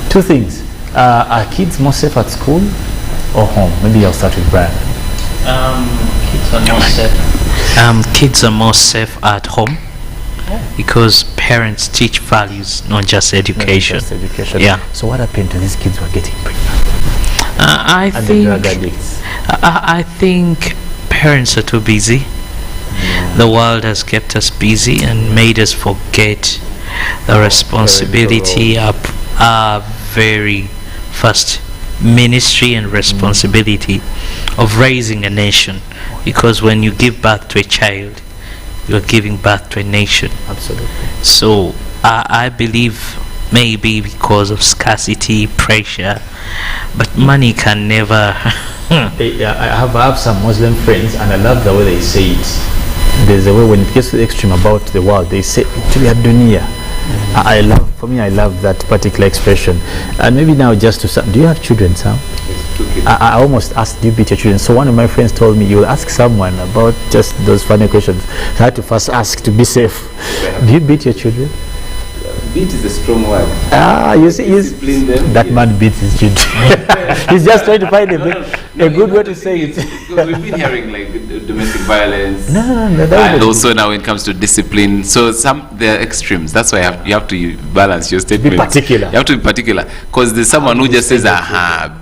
Two things. Are kids more safe at school or home? Maybe I'll start with Brian. Kids are more safe. Kids are more safe at home because parents teach values, not just education. Not just education. Yeah. So what happened to these kids who are getting pregnant? I think parents are too busy. The world has kept us busy and made us forget the responsibility of our very first ministry and responsibility of raising a nation. Because when you give birth to a child, you're giving birth to a nation. Absolutely. So I believe maybe because of scarcity, pressure, but money can never. I have some Muslim friends, and I love the way they say it. There's a way when it gets to the extreme about the world, they say dunya. I love that particular expression. And maybe now just to do you have children, Sam? I almost asked, do you beat your children? So one of my friends told me, you'll ask someone about just those funny questions. So I had to first ask to be safe. Do you beat your children? Beat is a strong word. You see, that man beats his children. He's just trying to find a good way to say it. We've been hearing like domestic violence, and also now when it comes to discipline. So there are extremes. That's why you have to balance your statement. Be particular. You have to be particular because there's someone who just says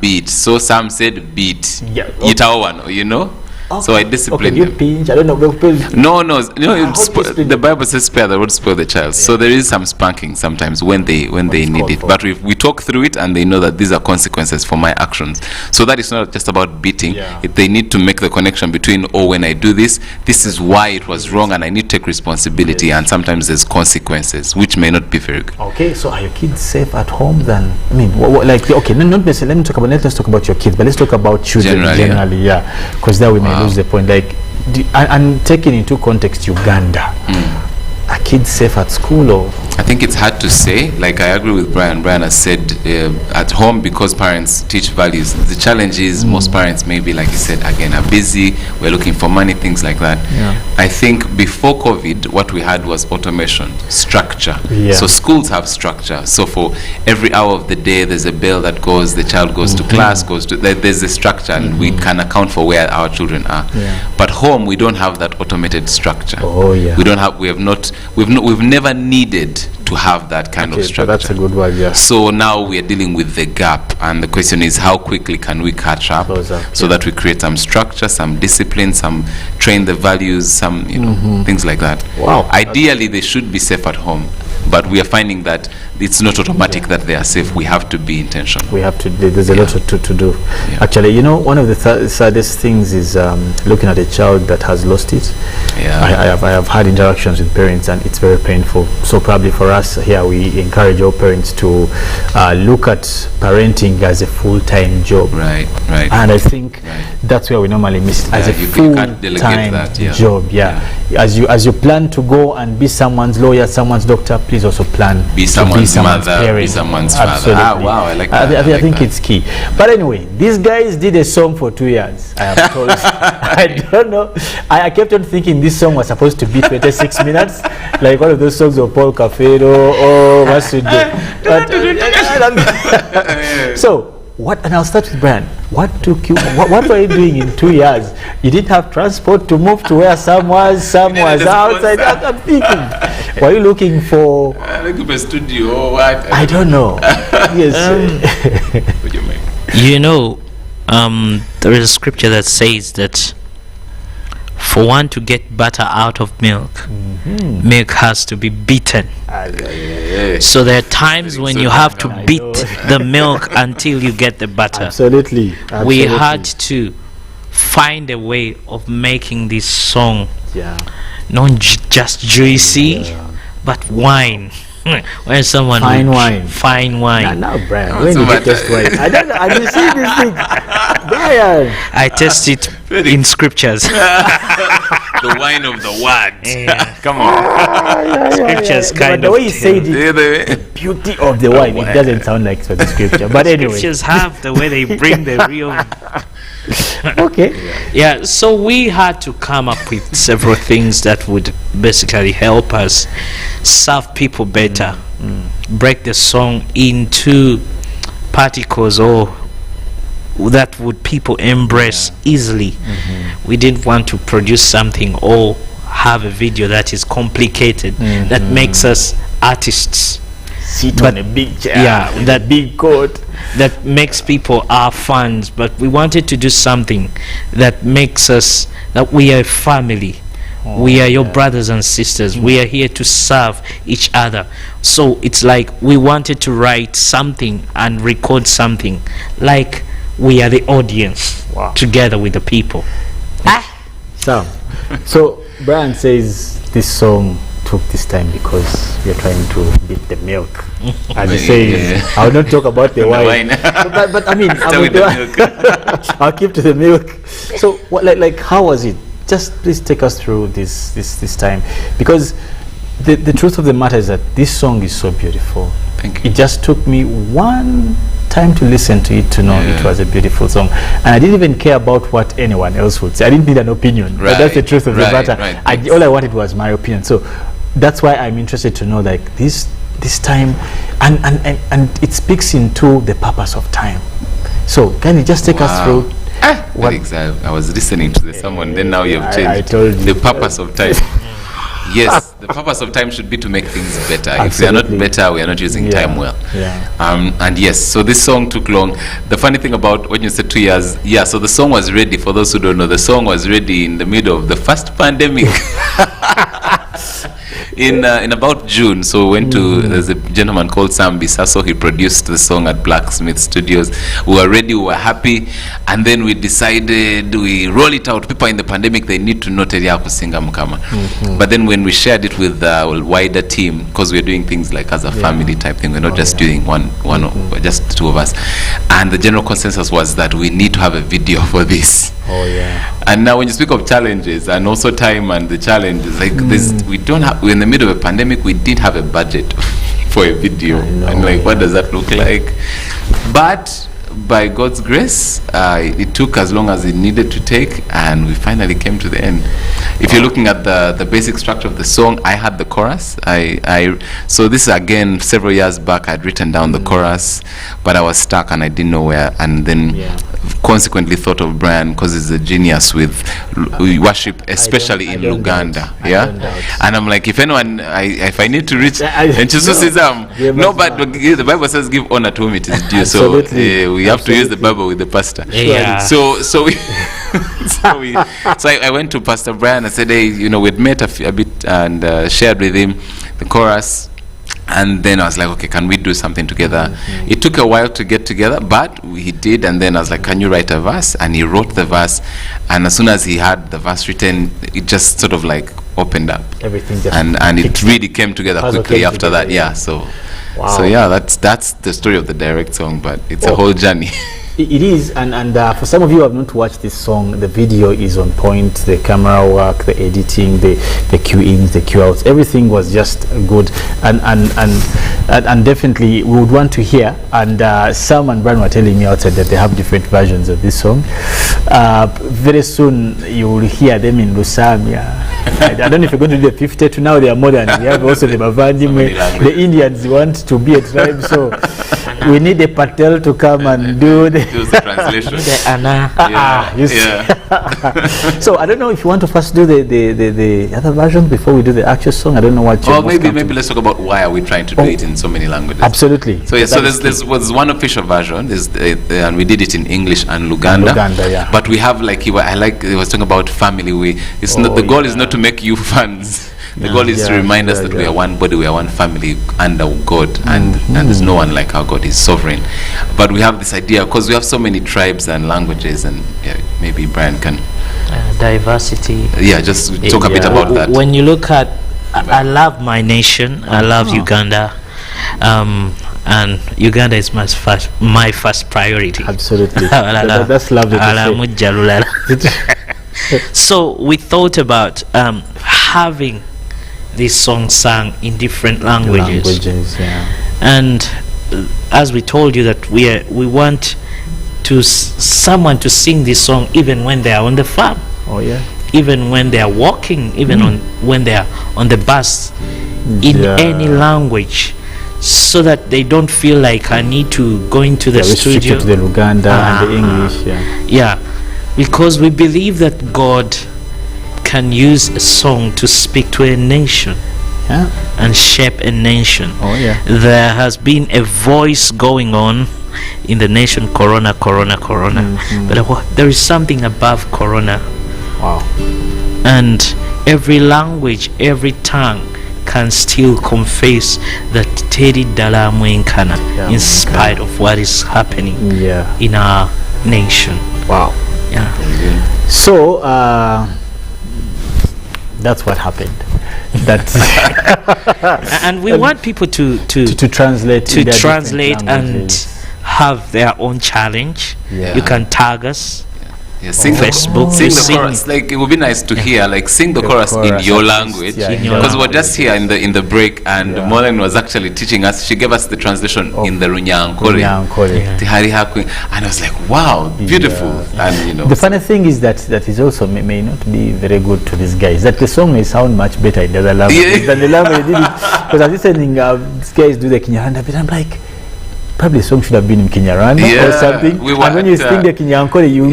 beat. So some said beat. Yeah. Itaowan, you know. Okay. So I discipline them. Pinch, I don't know. No. The Bible says spare the rod, spoil the child. So there is some spanking sometimes when they need it. But we talk through it, and they know that these are consequences for my actions. So that is not just about beating. They need to make the connection between, when I do this, this is why it was wrong, and I need to take responsibility. And sometimes there's consequences, which may not be very good. Okay, so are your kids safe at home then? I mean, not necessarily. Let's talk about your kids, but let's talk about children generally. Because there we may lose the point. Like, and taking into context Uganda, are kids safe at school or? I think it's hard to say. Like, I agree with Brian. Brian has said at home, because parents teach values. The challenge is most parents, maybe like you said again, are busy. We're looking for money, things like that. I think before COVID, what we had was automation, structure. So schools have structure. So for every hour of the day, there's a bell that goes. The child goes to class, there's a structure, and we can account for where our children are. But home, we don't have that automated structure. We've never needed to have that kind of structure. That's a good one, So now we are dealing with the gap, and the question is, how quickly can we catch up so that we create some structure, some discipline, some train the values, some things like that. Ideally, they should be safe at home, but we are finding that it's not automatic that they are safe. We have to be intentional. There's a lot to do. Actually, one of the saddest things is looking at a child that has lost it. I have had interactions with parents, and it's very painful. So probably for us here, we encourage all parents to look at parenting as a full-time job. Right. And I think that's where we normally miss it, as a full-time job. As you plan to go and be someone's lawyer, someone's doctor, please also plan be someone's mother, parent. be someone's father. Wow, I like that. I think it's key. But anyway, these guys did a song for 2 years, I am told. I don't know. I kept on thinking this song was supposed to be 26 minutes, like one of those songs of Paul Cafedo or Masude. So, and I'll start with Brian. What took you? What were you doing in 2 years? You didn't have transport to move to where Sam was outside. I'm thinking, were you looking for? Looking for a studio or what? I don't know. Yes. What do you mean? There is a scripture that says that for one to get butter out of milk, milk has to be beaten. So there are times when you have to beat the milk until you get the butter. Absolutely. We had to find a way of making this song not just juicy, but wine. When someone fine wine. Now, Brian, when did you test wine? I don't know. I didn't see this thing, Brian. I test it in scriptures. The wine of the word. Come on. Scriptures kind of. The way you said it, the beauty of the wine. It doesn't sound like the scripture. But anyway, scriptures have the way they bring the real Okay. Yeah, so we had to come up with several things that would basically help us serve people better, break the song into particles or that would people embrace easily. We didn't want to produce something or have a video that is complicated, that makes us artists. Sit on a big chair, that big coat, that makes people our fans. But we wanted to do something that makes us that we are a family. We are your brothers and sisters. We are here to serve each other. So it's like we wanted to write something and record something like we are the audience together with the people. So Brian says this song took this time because we are trying to beat the milk. And he says, I will not talk about the wine. but I mean, I'll keep to the milk. So what, like how was it? Just please take us through this time, because the truth of the matter is that this song is so beautiful. Thank you. It just took me one time to listen to it to know it was a beautiful song, and I didn't even care about what anyone else would say. I didn't need an opinion. But that's the truth of the matter. All I wanted was my opinion. So that's why I'm interested to know, like, this time, and it speaks into the purpose of time. So can you just take us through? Very excited. I was listening to the someone, then now you have changed. I told you. The purpose of time. Yes, the purpose of time should be to make things better. Absolutely. If we are not better, we are not using time well. And yes, so this song took long. The funny thing about when you said 2 years, so the song was ready. For those who don't know, the song was ready in the middle of the first pandemic. In about June, so we went to, there's a gentleman called Sam Bisaso. He produced the song at Blacksmith Studios. We were ready, we were happy, and then we decided we roll it out. People in the pandemic, they need to know Teria Kusinga Mukama. But then when we shared it with the wider team, because we're doing things like as a family type thing, we're not just doing one just the two of us, and the general consensus was that we need to have a video for this. And now when you speak of challenges and also time and the challenges, like this, we're in the middle of a pandemic, we didn't have a budget for a video. And like, what does that look like? But by God's grace, it took as long as it needed to take, and we finally came to the end. If you're looking at the basic structure of the song, I had the chorus. So this is again several years back. I'd written down the chorus, but I was stuck and I didn't know where. And then consequently thought of Brian, because he's a genius with worship, especially in Uganda. And I'm like, if anyone, if I need to reach, and Jesus says, no, but the Bible says, give honor to whom it is due. So we have to use the Bible with the pastor. So I went to Pastor Brian and said, hey, we'd met a bit and shared with him the chorus. And then I was like, okay, can we do something together? It took a while to get together, but he did. And then I was like, can you write a verse? And he wrote the verse. And as soon as he had the verse written, it just sort of like opened up. Everything just and it really came together quickly after that. So that's the story of the direct song, but it's a whole journey. It is, and for some of you who have not watched this song, the video is on point. The camera work, the editing, the cue-ins, the cue-outs, everything was just good, and definitely we would want to hear. And Sam and Brian were telling me outside that they have different versions of this song. Very soon you will hear them in Lusamia. I don't know if you're going to do the 52. Now they are modern. We have also the Bavanjime. The Indians want to be a tribe, so we need a Patel to come and do the translation. So I don't know if you want to first do the other version before we do the actual song. I don't know what. Well, maybe let's talk about why are we trying to do it in so many languages. Absolutely. So there was one official version, and we did it in English and Luganda. But we have he was talking about family. The goal is not to make you fans. The goal is to remind us that we are one body, we are one family under God, and there's no one like our God. Is sovereign. But we have this idea because we have so many tribes and languages, and maybe Brian can diversity. Just talk a bit about that. When you look at, I love my nation. I love Uganda. And Uganda is my first priority. Absolutely. That's lovely to say. So we thought about having this song sung in different languages. And as we told you that we want to someone to sing this song even when they are on the farm. Oh yeah. Even when they are walking, even when they are on the bus, in any language, so that they don't feel like I need to go into the studio. To the Luganda and the English. Yeah, because we believe that God can use a song to speak to a nation. And shape a nation. Oh yeah. There has been a voice going on in the nation, corona. But there is something above corona. Wow. And every language, every tongue can still confess that Teddy Dala Mwenkana, in spite of what is happening in our nation. Wow. Yeah. So that's what happened. And we want people to translate and have their own challenge. You can tag us. Yeah, sing Facebook, sing the chorus. Like, it would be nice to hear, like, sing the chorus in your language, because we're just here in the break, and Molen was actually teaching us. She gave us the translation in the Runyankore, and I was like, wow, beautiful. And the funny thing is that is also may not be very good to these guys. That the song may sound much better in the other language than the language they did it. Because I was listening, these guys do the Kinyarwanda bit. I'm like, probably the song should have been in Kinyarwanda or something. And when you sing the Kinyankore, you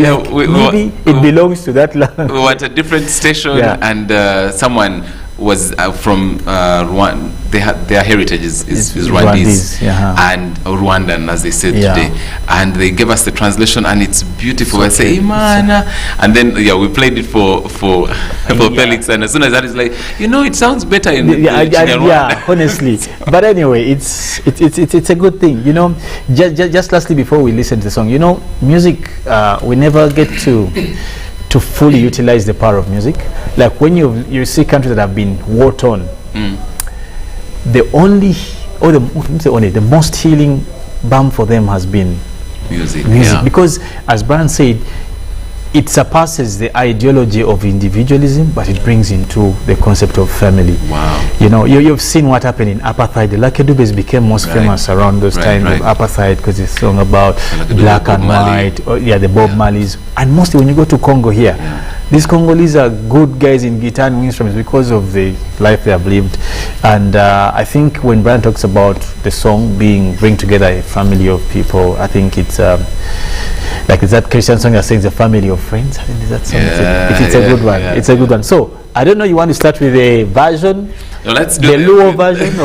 maybe it belongs to that language. We were at a different station, and someone was from Rwanda. Their heritage is Rwandese and Rwandan, as they said today. And they gave us the translation, and it's beautiful. I say, Imana, and then we played it for Felix, and as soon as that is like, it sounds better in Rwanda. Honestly. But anyway, it's a good thing. Just lastly before we listen to the song, music, we never get to fully utilize the power of music. Like when you see countries that have been war torn, the most healing balm for them has been music. Because as Brian said, it surpasses the ideology of individualism, but it brings into the concept of family. Wow. You've seen what happened in apartheid. The Lucky Dubes became most famous around those times of apartheid, because it's a song about black and white, the Bob Marleys. And mostly when you go to Congo here, these Congolese are good guys in guitar and instruments because of the life they have lived. And I think when Brian talks about the song bring together a family of people, I think it's like, is that Christian song that sings a family of friends? I think that's something. It's a good one. It's a good one. So I don't know, you want to start with a version? No, let's do the Luo version.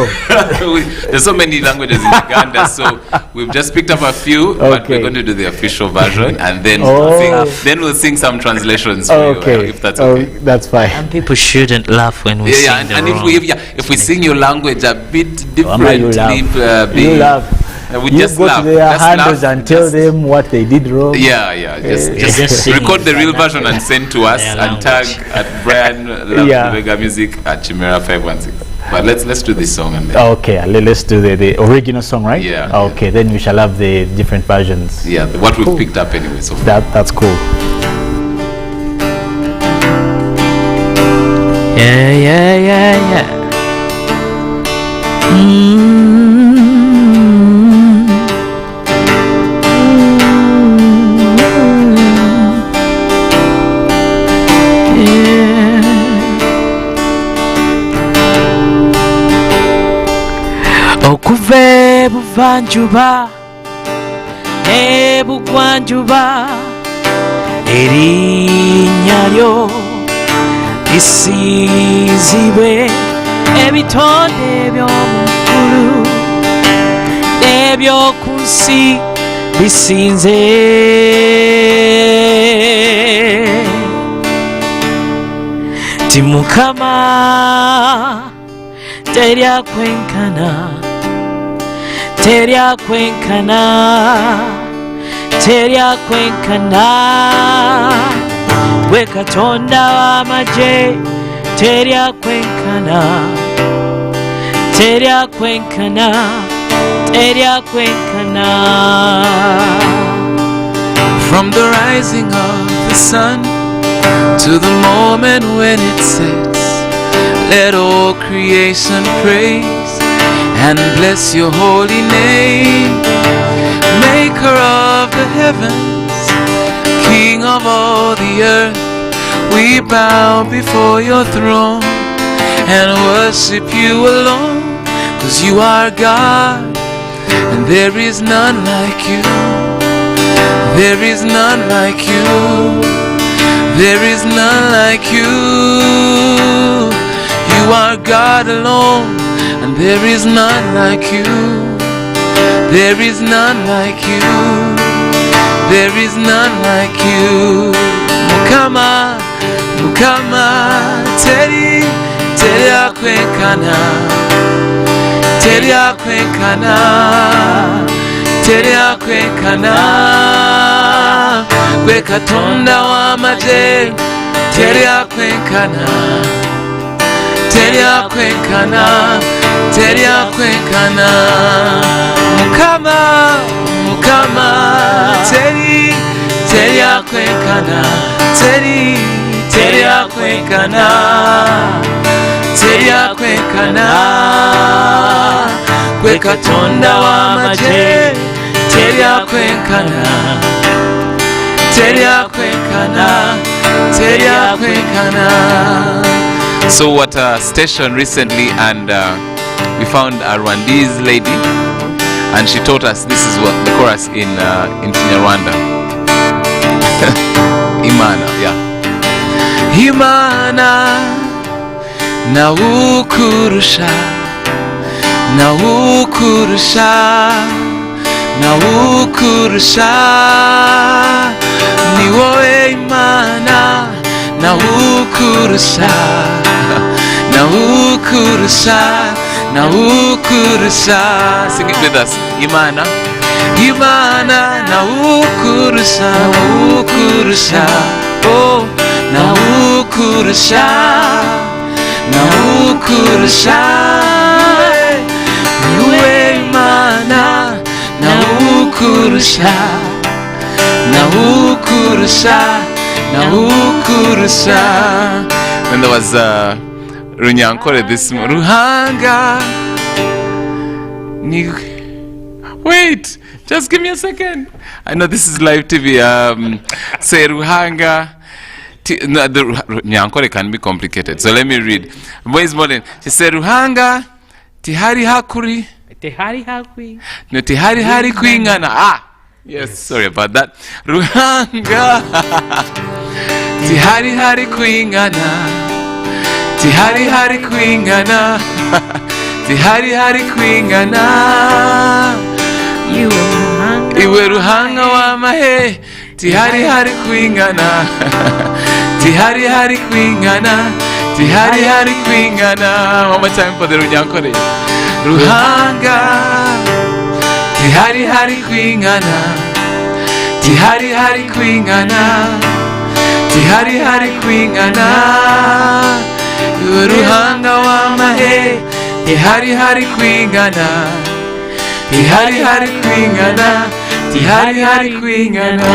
There's so many languages in Uganda, so we've just picked up a few, but we're going to do the official version, and then we'll sing some translations for you, if that's okay. That's fine. And people shouldn't laugh when we sing and if we sing your language a bit differently, you laugh. We you just go laugh. to their handles and tell them what they did wrong. Just record the real version and send to us, and tag at Brian Vega Music at Chimera 516. But let's do this song, and then okay, let's do the original song, right? Okay, then we shall have the different versions. What we've picked up anyway. So that's cool. Yeah. Okuva ebuvanjuba n'ebugwanjuba erinnya lyo lisiizibwe ebitonde by'omu ggulu n'eby'oku nsi bisinze ti Mukama teryakwenkana gwe Katonda w'amagye teryakwenkana From the rising of the sun to the moment when it sets, let all creation praise and bless your holy name. maker of the heavens, King of all the earth, we bow before your throne and worship you alone, 'cause you are God, and there is none like you. There is none like you. There is none like you. You are God alone, and there is none like you. There is none like you. There is none like you. Mukama, Mukama, Teri, Teri akwenkana, Teri akwenkana, Teri akwenkana, gwe Katonda w'amagye, Teri akwenkana, Teri akwenkana, Teri akwenkana. Mukama, Mukama, Teri, Teri akwenkana, Teri, Teri akwenkana, Teri akwenkana, gwe Katonda w'amagye, Teri akwenkana, Teri akwenkana, Teri akwenkana. So at a station recently, and we found a Rwandese lady, and she taught us this is what the chorus in Kinyarwanda. Imana, yeah. Imana na ukurusha, na ukurusha, na ukurusha, ni wowe Imana na ukurusha, na ukurusha, na ukurusha. Sing it with us. Imana, Imana na ukurusha, na ukurusha, oh, na ukurusha, na ukurusha, niwe Imana na ukurusha, na ukurusha, na ukurusha. Then there was Runyankore this morning. Ruhanga ni. Wait, just give me a second. I know this is live TV. Say Ruhanga. No, the Nyankore can be complicated, so let me read. Boys morning. She said Ruhanga tihari hakuri. Tihari hakuri. No, tihari hari kuingana. Ah, yes. Sorry about that. Ruhanga tihari hari kuingana. Tihari hari kuingana. Tihari hari kuingana. Iwe Ruhanga wa mahe. Tihari hari kuingana. Tihari hari kuingana. Tihari hari kuingana. One more time for the Runyankore. Ruhanga tihari hari kuingana. Tihari hari kuingana. Tihari hari kuingana. Iwe Ruhanga wa mahe. Tihari hari kuingana. Tihari hari kuingana. Tihari hari kuingana.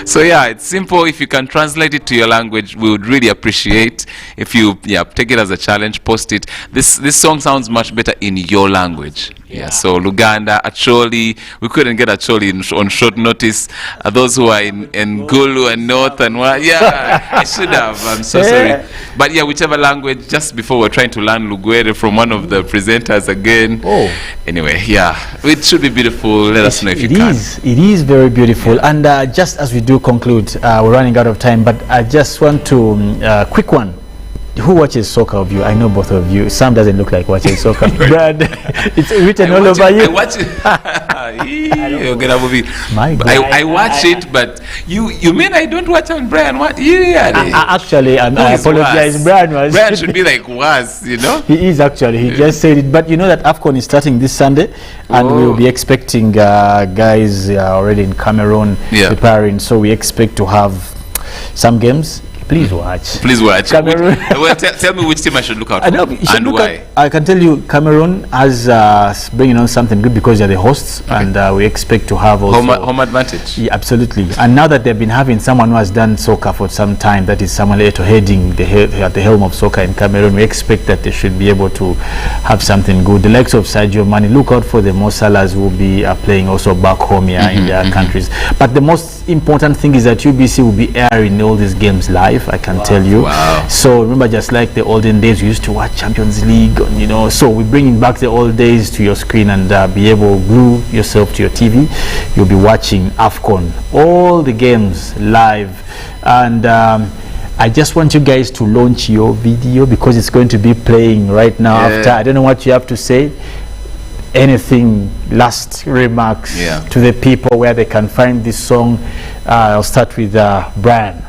So yeah, it's simple. If you can translate it to your language, we would really appreciate if you take it as a challenge, post it. This song sounds much better in your language. Yeah. So Luganda, Acholi, we couldn't get Acholi on short notice. Those who are in Gulu and North and what? Yeah, I should have. I'm so sorry. But yeah, whichever language. Just before we're trying to learn Lugwere from one of the presenters again. Oh. Anyway, yeah, it should be beautiful. Let us know if you can. It is very beautiful. Yeah. And just as we do conclude, we're running out of time, but I just want to quick one. Who watches soccer of you? I know both of you. Sam doesn't look like watching soccer. Brad, it's written all over you. I watch it. I watch it, but you mean I don't watch on Brian? What? Actually, I apologize. Brian should be like worse, you know? He is actually. He just said it. But you know that AFCON is starting this Sunday, and we'll be expecting guys already in Cameroon preparing. So we expect to have some games Please watch. Please watch. Cameroon. Well, tell me which team I should look out for. And why? I can tell you, Cameroon has bringing on something good because they're the hosts, and we expect to have also home advantage. Yeah, absolutely. And now that they've been having someone who has done soccer for some time, that is Samuel Eto'o heading at the helm of soccer in Cameroon, we expect that they should be able to have something good. The likes of Sadio Mane, look out for the Mo Salahs who will be playing also back home here in their countries. But the most important thing is that UBC will be airing all these games live, I can tell you. Wow. So remember, just like the olden days, we used to watch Champions League, you know, so we're bringing back the old days to your screen, and be able to glue yourself to your TV. You'll be watching AFCON, all the games live. And I just want you guys to launch your video because it's going to be playing right now. After, I don't know what you have to say. Anything, last remarks to the people where they can find this song? I'll start with Brian.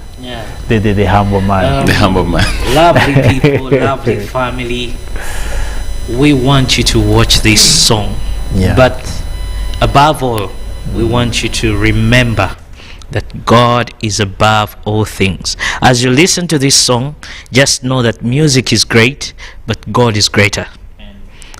The humble man. The humble man. Lovely people, lovely family. We want you to watch this song. But above all, we want you to remember that God is above all things. As you listen to this song, just know that music is great, but God is greater.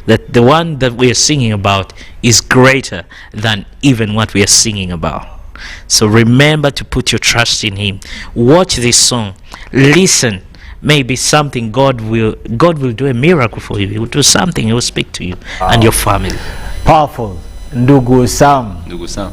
That the one that we are singing about is greater than even what we are singing about. So remember to put your trust in Him. Watch this song. Listen. Maybe something God will do a miracle for you. He will do something. He will speak to you and your family. Powerful. Ndugu Sam. Ndugu Sam.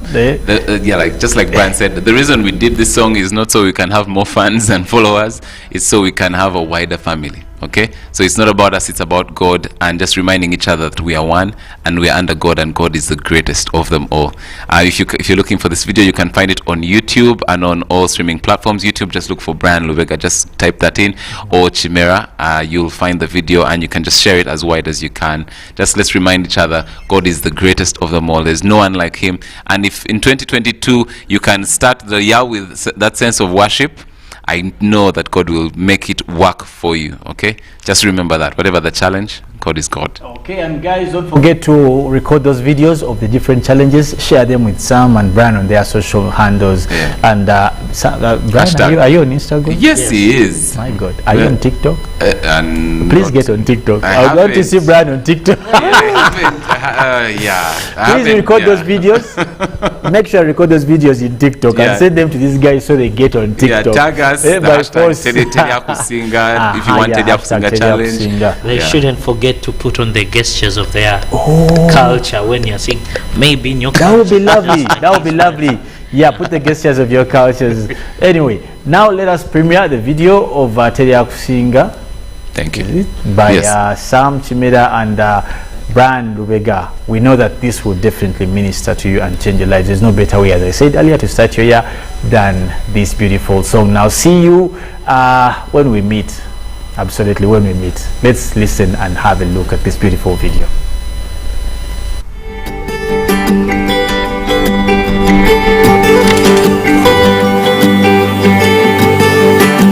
Yeah, like just like Brian said, the reason we did this song is not so we can have more fans and followers. It's so we can have a wider family. Okay, so it's not about us, it's about God, and just reminding each other that we are one and we are under God, and God is the greatest of them all. If you're looking for this video, you can find it on YouTube and on all streaming platforms. YouTube, just look for Brian Lubega, just type that in, or Chimera. You'll find the video, and you can just share it as wide as you can. Just let's remind each other, God is the greatest of them all. There's no one like Him. And if in 2022 you can start the year with that sense of worship, I know that God will make it work for you. Okay, just remember that whatever the challenge, God is God. Okay, and guys, don't forget to record those videos of the different challenges, share them with Sam and Brian on their social handles. And Brian, are you on Instagram? Yes, he is. My God, are you on TikTok? And please get on TikTok. I would love to see Brian on TikTok. Please record those videos. Make sure you record those videos in TikTok and send them to these guys so they get on TikTok. Yeah, tag us. If you want Teddy Akusinga challenge, they shouldn't forget to put on the gestures of their culture when you're singing. Maybe in your culture. That would be lovely. That would be lovely. Yeah, put the gestures of your cultures. Anyway, now let us premiere the video of Teddy Akusinga. Thank you. By Sam Chimera and Brian Lubega. We know that this will definitely minister to you and change your lives. There's no better way, as I said earlier, to start your year than this beautiful song. Now, see you when we meet. Absolutely, when we meet. Let's listen and have a look at this beautiful video.